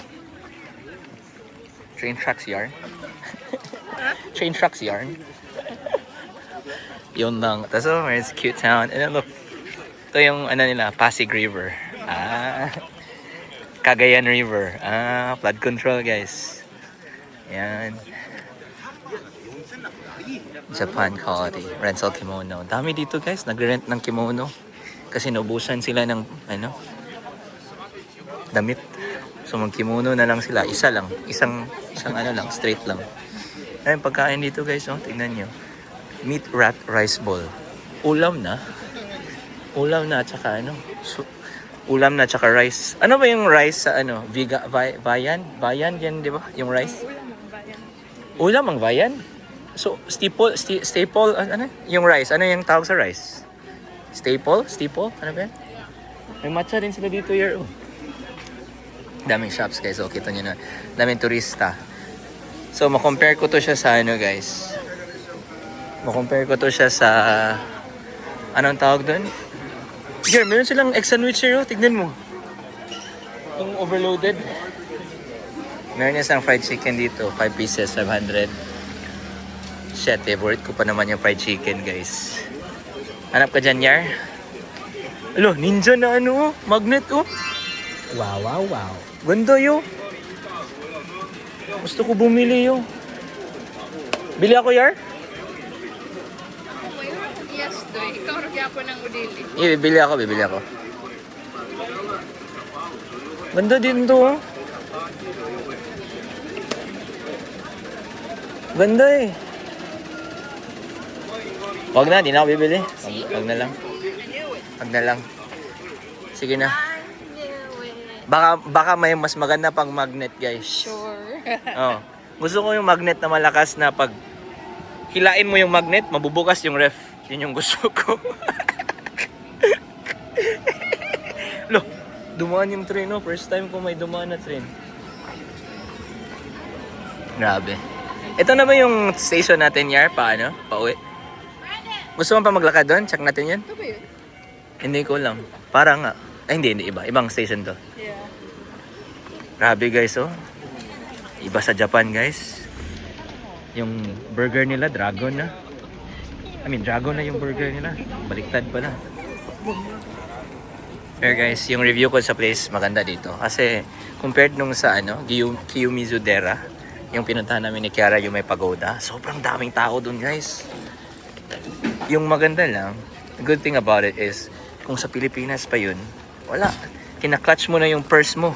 Train tracks yarn. Train tracks yarn. Yun lang. Tapos it's a cute town. And then look, ito yung nila, Pasig River. Cagayan River. Flood control guys. Yan. Japan quality. Rental kimono. Dami dito guys. Nagre-rent ng kimono. Kasi naubusan sila ng damit. So mag-kimono na lang sila. Isa lang. Isang lang. Straight lang. Ayun, pagkain dito guys. Tingnan nyo. Meat rat rice ball. Ulam na. Ulam na at saka ulam na tsaka rice. Ano ba yung rice sa Bayan? Bayan yan, di ba? Yung rice? Ulam ang Bayan? So, staple, yung rice. Ano yung tawag sa rice? Staple? Ano ba yan? May matcha din sila dito here. Daming shops guys. So, kita nyo na. Daming turista. So, makompare ko to siya sa guys. Makompare ko to siya sa anong tawag doon? Here, meron silang egg sandwich here. Tignan mo. Yung overloaded. Meron isang fried chicken dito. 5 pieces, 500. Shit, favorite ko pa naman yung fried chicken, guys. Hanap ka dyan, Yar? Alo, ninja na magnet, Wow. Ganda, Gusto ko bumili, Bili ako, Yar? Yes, doy. Ikaw nagya po ng udili. Bibili ako. Ganda din to, Ganda Wag na, di na ako bibili. Wag na lang. Sige na. Baka may mas maganda pang magnet, guys. Sure. Gusto ko yung magnet na malakas na pag hilain mo yung magnet, mabubukas yung ref. Yun yung gusto ko. Look, dumaan yung train, First time ko may dumaan na train. Grabe. Ito na ba yung station natin, Yar? Pauwi? Gusto mo pa maglakad doon? Check natin yan? Ito ba yun? Hindi ko lang. Parang nga. Ay, hindi iba. Ibang station to. Yeah. Grabe, guys, Iba sa Japan, guys. Yung burger nila, dragon na. Dragon na yung burger nila. Baliktad pala. Pero guys, yung review ko sa place, maganda dito. Kasi, compared nung sa Kiyomizu Dera, yung pinuntahan namin ni Kiara, yung may pagoda, sobrang daming tao dun, guys. Yung maganda lang, the good thing about it is, kung sa Pilipinas pa yun, wala. Kinaklatch mo na yung purse mo.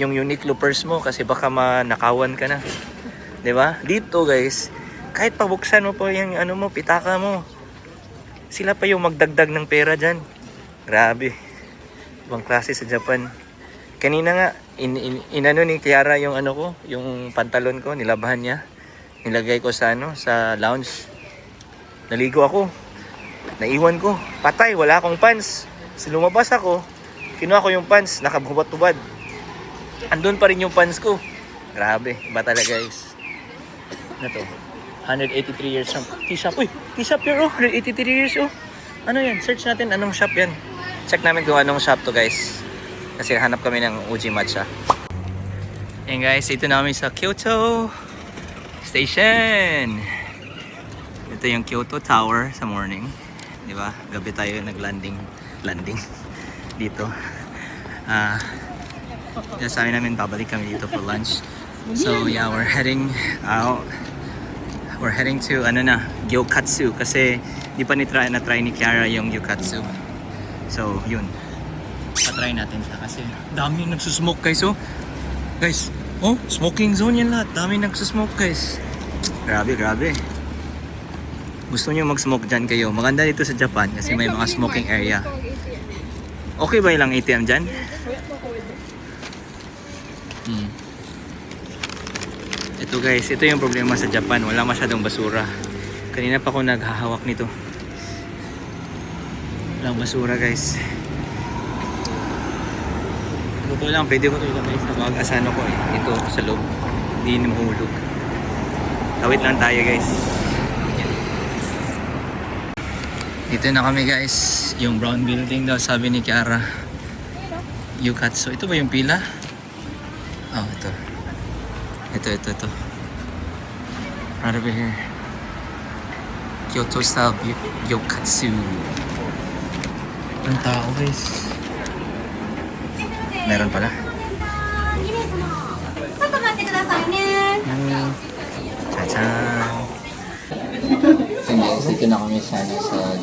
Yung Uniqlo purse mo, kasi baka manakawan ka na. 'Di ba? Dito, guys, kahit pabuksan mo po yung pitaka mo, sila pa yung magdagdag ng pera dyan. Grabe. Ibang klase sa Japan. Kanina nga, inano ni Kiara yung ano ko, yung pantalon ko, nilabahan niya. Nilagay ko sa ano, sa lounge. Naligo ako. Naiwan ko. Patay, wala akong pants. Lumabas ako. Kinuha ko yung pants, nakabubad-tubad. Andun pa rin yung pants ko. Grabe, iba talaga guys. Ano to? 183 years from T-shop. Uy, T-shop yun oh. 183 years oh. Ano yan? Search natin anong shop yan. Check namin kung anong shop to guys. Kasi hanap kami ng Uji Matcha. Ayan guys, ito namin sa Kyoto Station. Ito yung Kyoto Tower sa morning. Di ba? Gabi tayo nag-landing dito. Sabi namin babalik kami dito for lunch. So yeah, we're heading out. We're heading to ano na, Gyokatsu kasi di pa na-try ni Kiara yung Gyokatsu. So yun. Pa-try natin siya kasi dami nagsusmoke guys oh. Guys, oh, smoking zone yan lahat. Dami nagsusmoke guys. Grabe. Gusto niyo mag-smoke dyan kayo. Maganda dito sa Japan kasi may mga smoking area. Okay ba ilang ATM dyan? Ito guys, ito yung problema sa Japan. Wala masyadong basura. Kanina pa ako naghahawak nito. Walang basura guys. Ito lang, pwede ko ito ilagay sa bag. Asano ko eh. Ito sa loob. Hindi na mahulog. Tawid lang tayo guys. Dito na kami guys. Yung brown building daw sabi ni Kiara. Gyokatsu. Ito ba yung pila? Oh, ito. Ito. Right over here. Kyoto style Gyokatsu. Ang tao guys. Meron pala. Cha-chan! So guys, dito na kami sa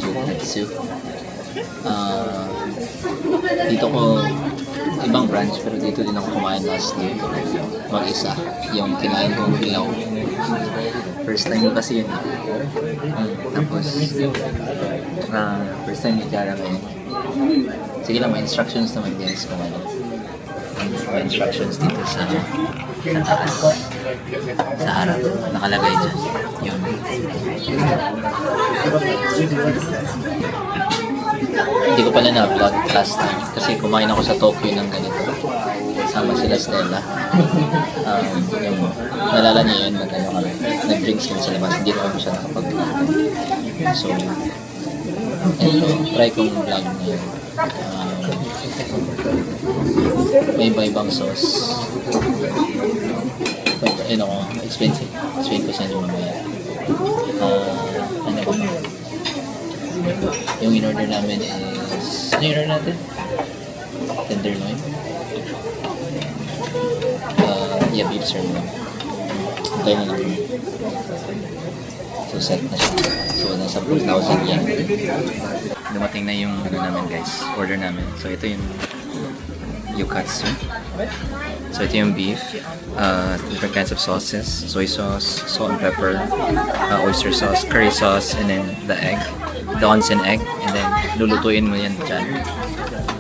Gyokatsu. Dito ko ibang branch pero dito din ako kumain last year. Mag-isa. Yung kinain kong pilaw. First time ko kasi yun. Tapos, first time ni Kiara ngayon. Sige lang, may instructions naman guys kung ano. May instructions dito sa taas. Sa harap. Nakalagay dyan. Yun. Hindi ko pala na-vlog last time kasi kumain ako sa Tokyo ng ganito. Sama sila Stella. Yung nalala niya yun, nag-drinks kami sa labas. Hindi naman siya nakapag-vlog. So, try kong vlog ngayon. May iba-ibang sauce. Ayun ako, expensive. Explain ko sa inyo mamaya. Ano ba? Yung in-order namin is... Ano in-order natin? Tenderloin. Yeah, beef sirloin. Okay na lang. So, set na siya. So, nasa 4,000 yen. Dumating na yung ano namin guys, order namin. So, ito yung Gyokatsu. So, ito yung beef. Different kinds of sauces. Soy sauce, salt and pepper, oyster sauce, curry sauce, and then the egg. The onsen egg. And then, lulutuin mo yan dyan.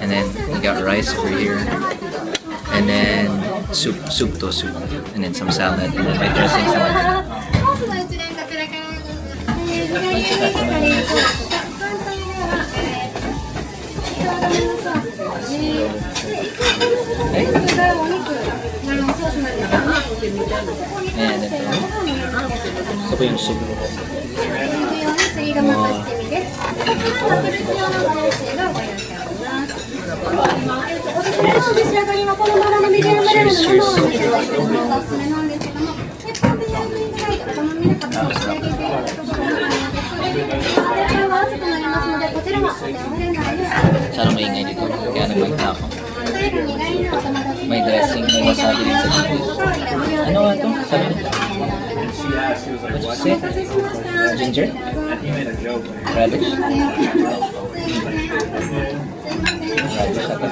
And then, you got rice over here. And then, soup. And then, some salad. And then, may dressings naman. Ayan, ito po yung soup. Sana maingay dito, kaya nagmagta ako. May dressing, may wasabi din sa dito. Ano nga ito? Sabi nito? What you say? Ginger? Radish? Radish ata.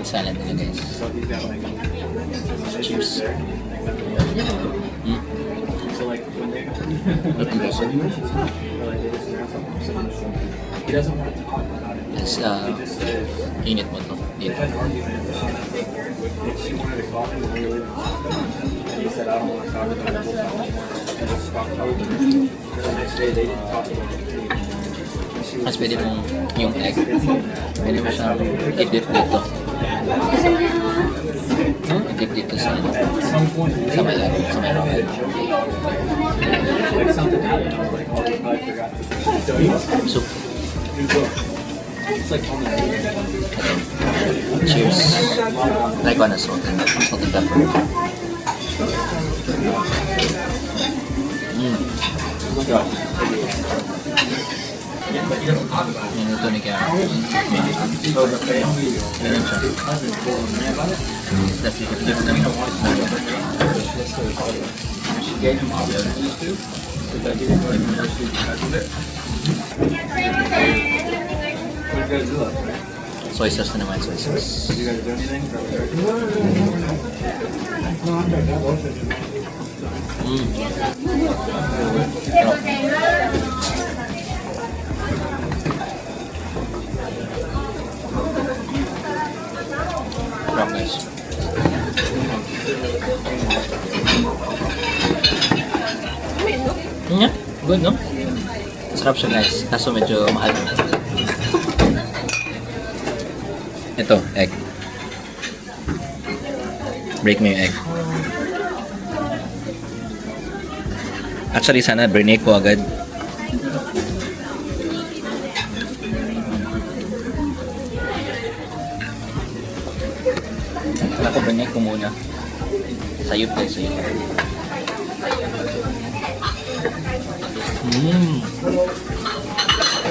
Salad nila guys. Cheers. Yes, init mo to. Dito. Mas pwede mong yung egg. Pwede mo siyang i-dip dito. I-dip dito sa may rocket. Soup. Cheers. Like on a salt and pepper. Yan ito ni Kara. Ganun siya. Tapos i-flip na ito. Soy sauce na naman, soy sauce. Sarap guys. Yeah, good no? Sarap siya guys, kaso medyo mahal. Ito, egg. Break mo yung egg. Actually, sana brinake ko agad. Sana ko brinake ko muna. Sayop tayo, sayop.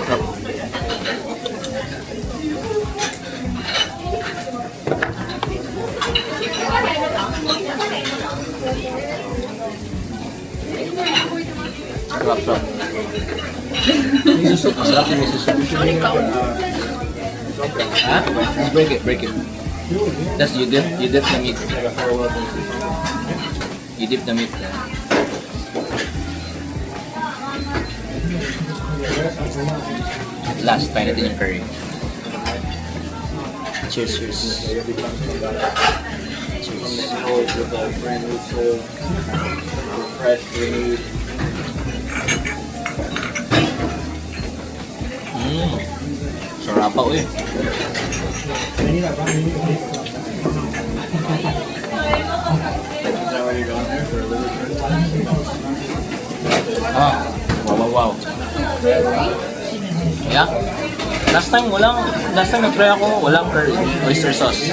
Sarap. Sarap. Miso soup. Masarap yung miso soup. Ha? Just break it. Just you dip the meat. You dip the meat. At last, try natin yung curry. Cheers. Sarap pa uy. Wow. Yeah. Last time nag-try ako, walang curry. Oyster sauce.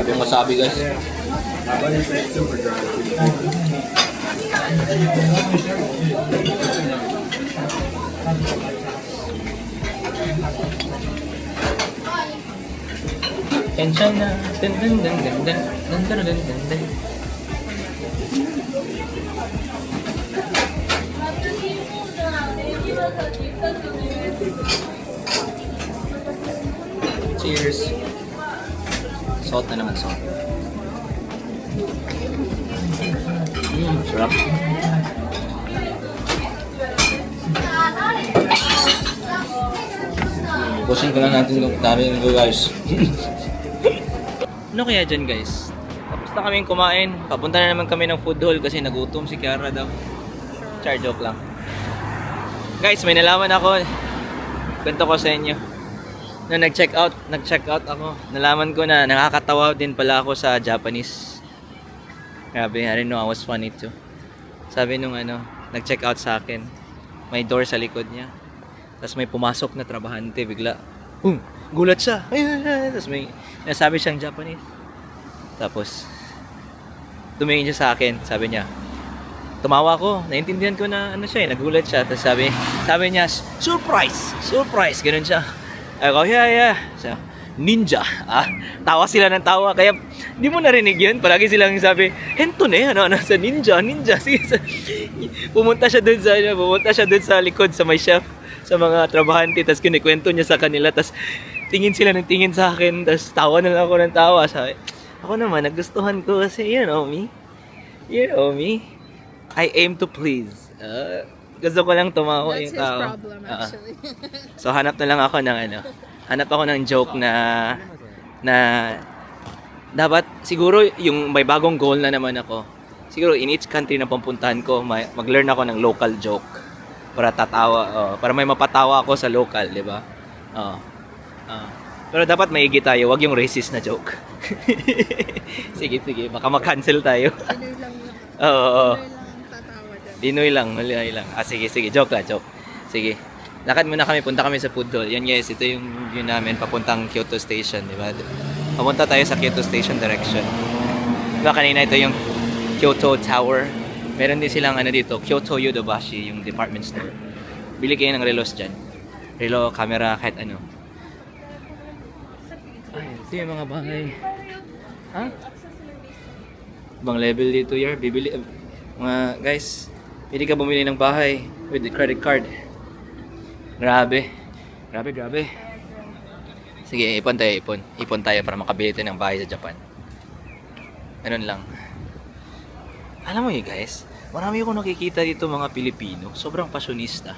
Yung wasabi guys. Tension na. Cheers. Salt na naman, salt. Sarap. Pusin ko lang natin yung dami nito guys. Ano kaya dyan guys? Tapos na kaming kumain. Papunta na naman kami ng food hall kasi nagutom si Kiara daw. Char, joke lang. Guys, may nalaman ako. Kwento ko sa inyo. Nung nag-check out ako. Nalaman ko na nakakatawa din pala ako sa Japanese. Grabe, I didn't know I was funny too. Sabi nung nag-check out sa akin. May door sa likod niya. Tapos may pumasok na trabahante bigla. Gulat siya. Tapos may nasabi siyang Japanese. Tapos tumingin siya sa akin. Sabi niya, tumawa ko. Naintindihan ko na nagulat siya. Tapos sabi niya, surprise. Ganun siya. Ako, yeah. So, ninja. Tawa sila ng tawa. Kaya, di mo narinig yun. Palagi silang sabi, hento na yan. Sa ninja. Sige, pumunta siya dun sa likod, sa may chef, sa mga trabahante. Tapos kinikwento niya sa kanila. Tapos, tingin sila ng tingin sa akin, tapos tawa na lang ako ng tawa. Sabi, ako naman, nagustuhan ko kasi, you know me. You know me. I aim to please. Gusto ko lang tumawa That's yung his tao. problem, actually. So hanap na lang ako ng hanap ako ng joke na dapat siguro yung may bagong goal na naman ako. Siguro in each country na pupuntahan ko, mag-learn ako ng local joke para tatawa, para may mapatawa ako sa local, di ba? Pero dapat maigi tayo, wag yung racist na joke. Sige, baka ma-cancel tayo. Pinoy lang yun. Oo. Pinoy lang ang tatawa dyan. Pinoy lang. Sige, joke. Sige. Lakad muna kami, punta kami sa food hall. Yan guys, ito yung view namin papuntang Kyoto Station, di ba? Papunta tayo sa Kyoto Station direction. Diba kanina ito yung Kyoto Tower. Meron din silang dito, Kyoto Yodobashi, yung department store. Bili kayo ng relos dyan. Relo, camera, kahit ano. Ay, ito yung mga bahay. Ha? Ibang level dito, Yar. Bibili. Mga guys, pwede ka bumili ng bahay with the credit card. Grabe. Sige, ipon tayo. Ipon tayo para makabili tayo ng bahay sa Japan. Ganun lang. Alam mo yun guys, marami akong nakikita dito mga Pilipino. Sobrang pasyonista.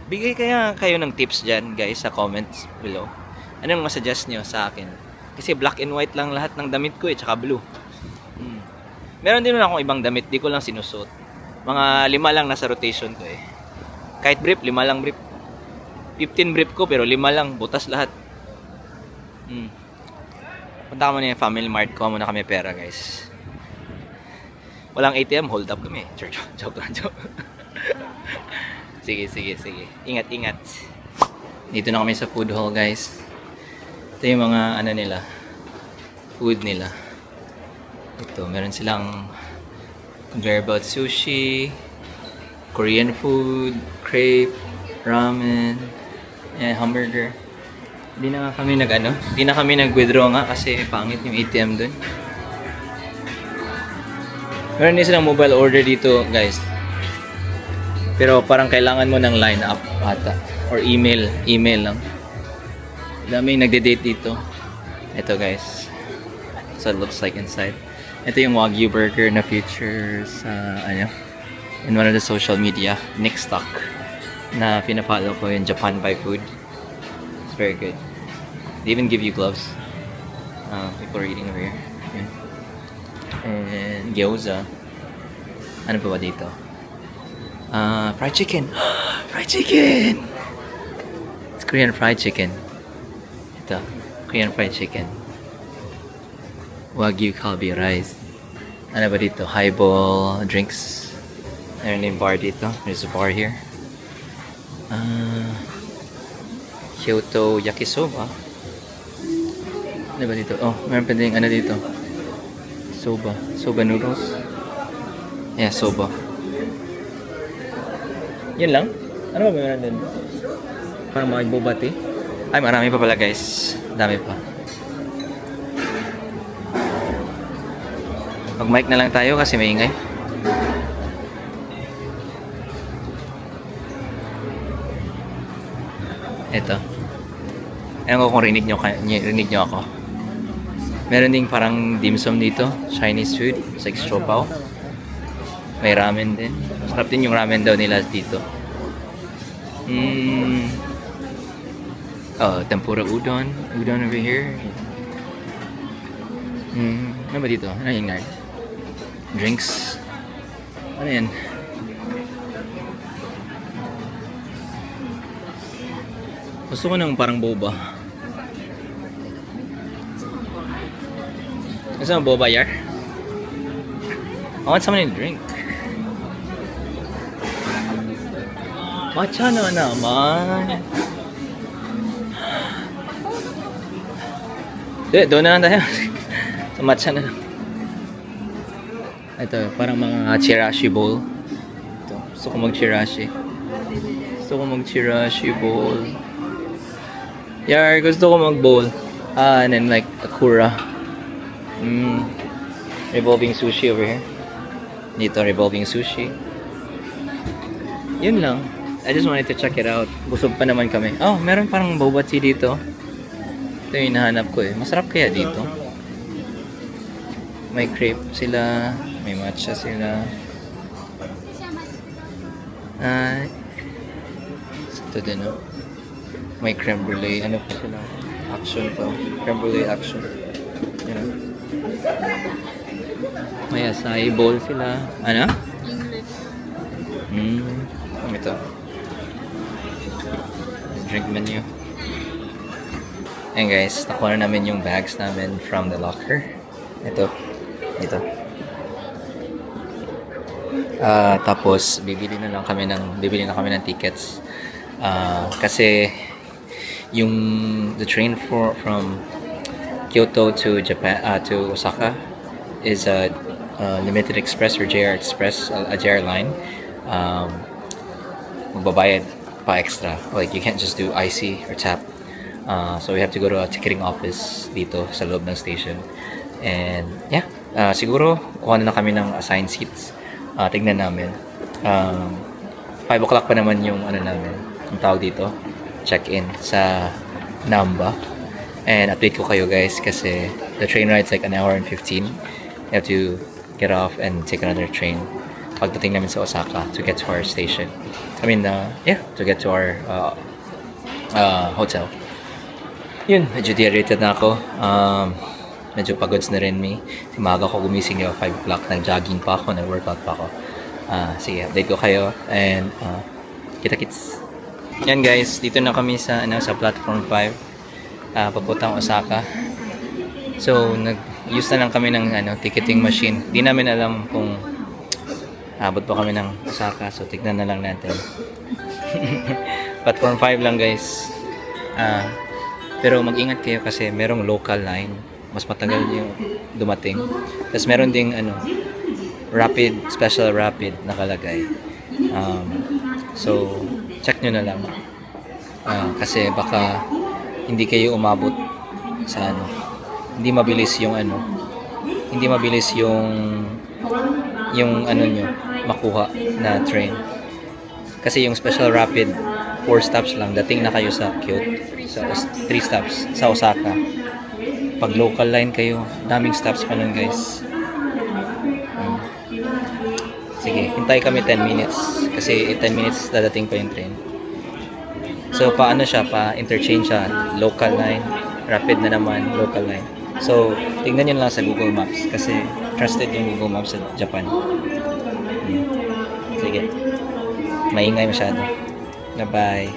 Bigay kaya kayo ng tips dyan guys sa comments below. Anong masuggest nyo sa akin? Kasi black and white lang lahat ng damit ko tsaka blue. Meron din akong ibang damit, di ko lang sinusot. Mga 5 lang nasa rotation ko eh. Kahit brief, 5 lang brief. 15 brief ko pero 5 lang, butas lahat. Punta ka muna yung Family Mart, kuha muna kami pera guys. Walang ATM, hold up kami. Joke lang. Sige. Ingat. Dito na kami sa food hall guys. Ito yung mga nila, food nila. Ito, meron silang conveyor belt sushi, Korean food, crepe, ramen, hamburger. Hindi na kami nag-withdraw nga kasi pangit yung ATM dun. Meron din silang mobile order dito guys. Pero parang kailangan mo ng line up ata. Or email lang. Daming nagde-date dito. Ito guys. So it looks like inside. Ito yung Wagyu burger na feature sa in one of the social media, Nick Stock, na pinapollow ko yung Japan by Food. It's very good. They even give you gloves. People are eating over here. Yun. And gyoza. Ano pa ba dito? Fried chicken. Fried chicken! It's Korean fried chicken. Ito, Korean fried chicken. Wagyu kalbi rice. Ano ba dito? Highball drinks. Meron yung bar dito. There's a bar here. Kyoto yakisoba. Ano ba dito? Oh, meron pa din dito. Soba noodles. Yeah, soba. Yun lang? Ano ba meron din? Parang mga boba tea. Ay, marami pa pala guys. Dami pa. Mag-mic na lang tayo kasi may ingay. Ito. Ewan ko kung rinig nyo ako. Meron ding parang dim sum dito. Chinese food. It's like siopaw. May ramen din. Sarap din yung ramen daw nila dito. Oh, tempura udon. Udon over here. Ano ba dito? Ano yung drinks. Ano yan? Gusto ko ng parang boba. Gusto mo boba, Yar? I want someone to drink. Matcha na naman. Doon na lang tayo. Sa matcha na lang. Ito, parang mga chirashi bowl. Ito, gusto ko mag-chirashi bowl. Yar, gusto ko mag-bowl. And then like akura. Revolving sushi over here. Dito, revolving sushi. Yun lang. I just wanted to check it out. Busog pa naman kami. Oh, meron parang boba tea dito. Ito yung hinahanap ko eh. Masarap kaya dito? May crepe sila. May matcha sila. Ito din oh. May creme brulee. Ano pa sila? Action pa. Creme brulee action. Yan oh. May acai bowl sila. Ano? Ito. Drink menu. Ayan guys, nakuha na namin yung bags namin from the locker. Ito. Ito. Tapos bibili na kami ng tickets. Kasi the train from Kyoto to Japan to Osaka is a limited express or JR Express, a JR line. Magbabayad pa extra. Like you can't just do IC or tap. So we have to go to a ticketing office dito sa loob ng station. And yeah, siguro kuha na kami ng assigned seats. Tignan namin. 5 o'clock pa naman yung namin, yung tawag dito, check-in sa Namba. And update ko kayo guys kasi the train ride's like 1 hour and 15. You have to get off and take another train pagdating namin sa Osaka to get to our station. I mean, to get to our hotel. Yun, medyo dehydrated na ako. Medyo pagods na rin me. Umaga ko gumising yung 5 o'clock. Nag-jogging pa ako, nag-workout pa ako. Sige, update ko kayo. And kita-kits. Yan guys, dito na kami sa platform 5. Papuntang Osaka. So, nag-use na lang kami ng ticketing machine. Di namin alam kung abot pa kami ng Osaka. So, tignan na lang natin. Platform 5 lang guys. Pero mag-ingat kayo kasi merong local line. Mas matagal yung dumating. Tapos meron ding rapid, special rapid nakalagay. So, check nyo na lang. Kasi baka hindi kayo umabot sa hindi mabilis yung hindi mabilis yung nyo makuha na train. Kasi yung special rapid 4 stops lang, dating na kayo sa Kyoto. 3 stops sa Osaka. Pag local line kayo, daming stops pa nun guys. Sige, hintay kami 10 minutes kasi 10 minutes dadating pa yung train. So paano siya, pa-interchange siya, local line, rapid na naman, local line. So tingnan nyo lang sa Google Maps kasi trusted yung Google Maps sa Japan. Sige, maingay masyado. Bye-bye.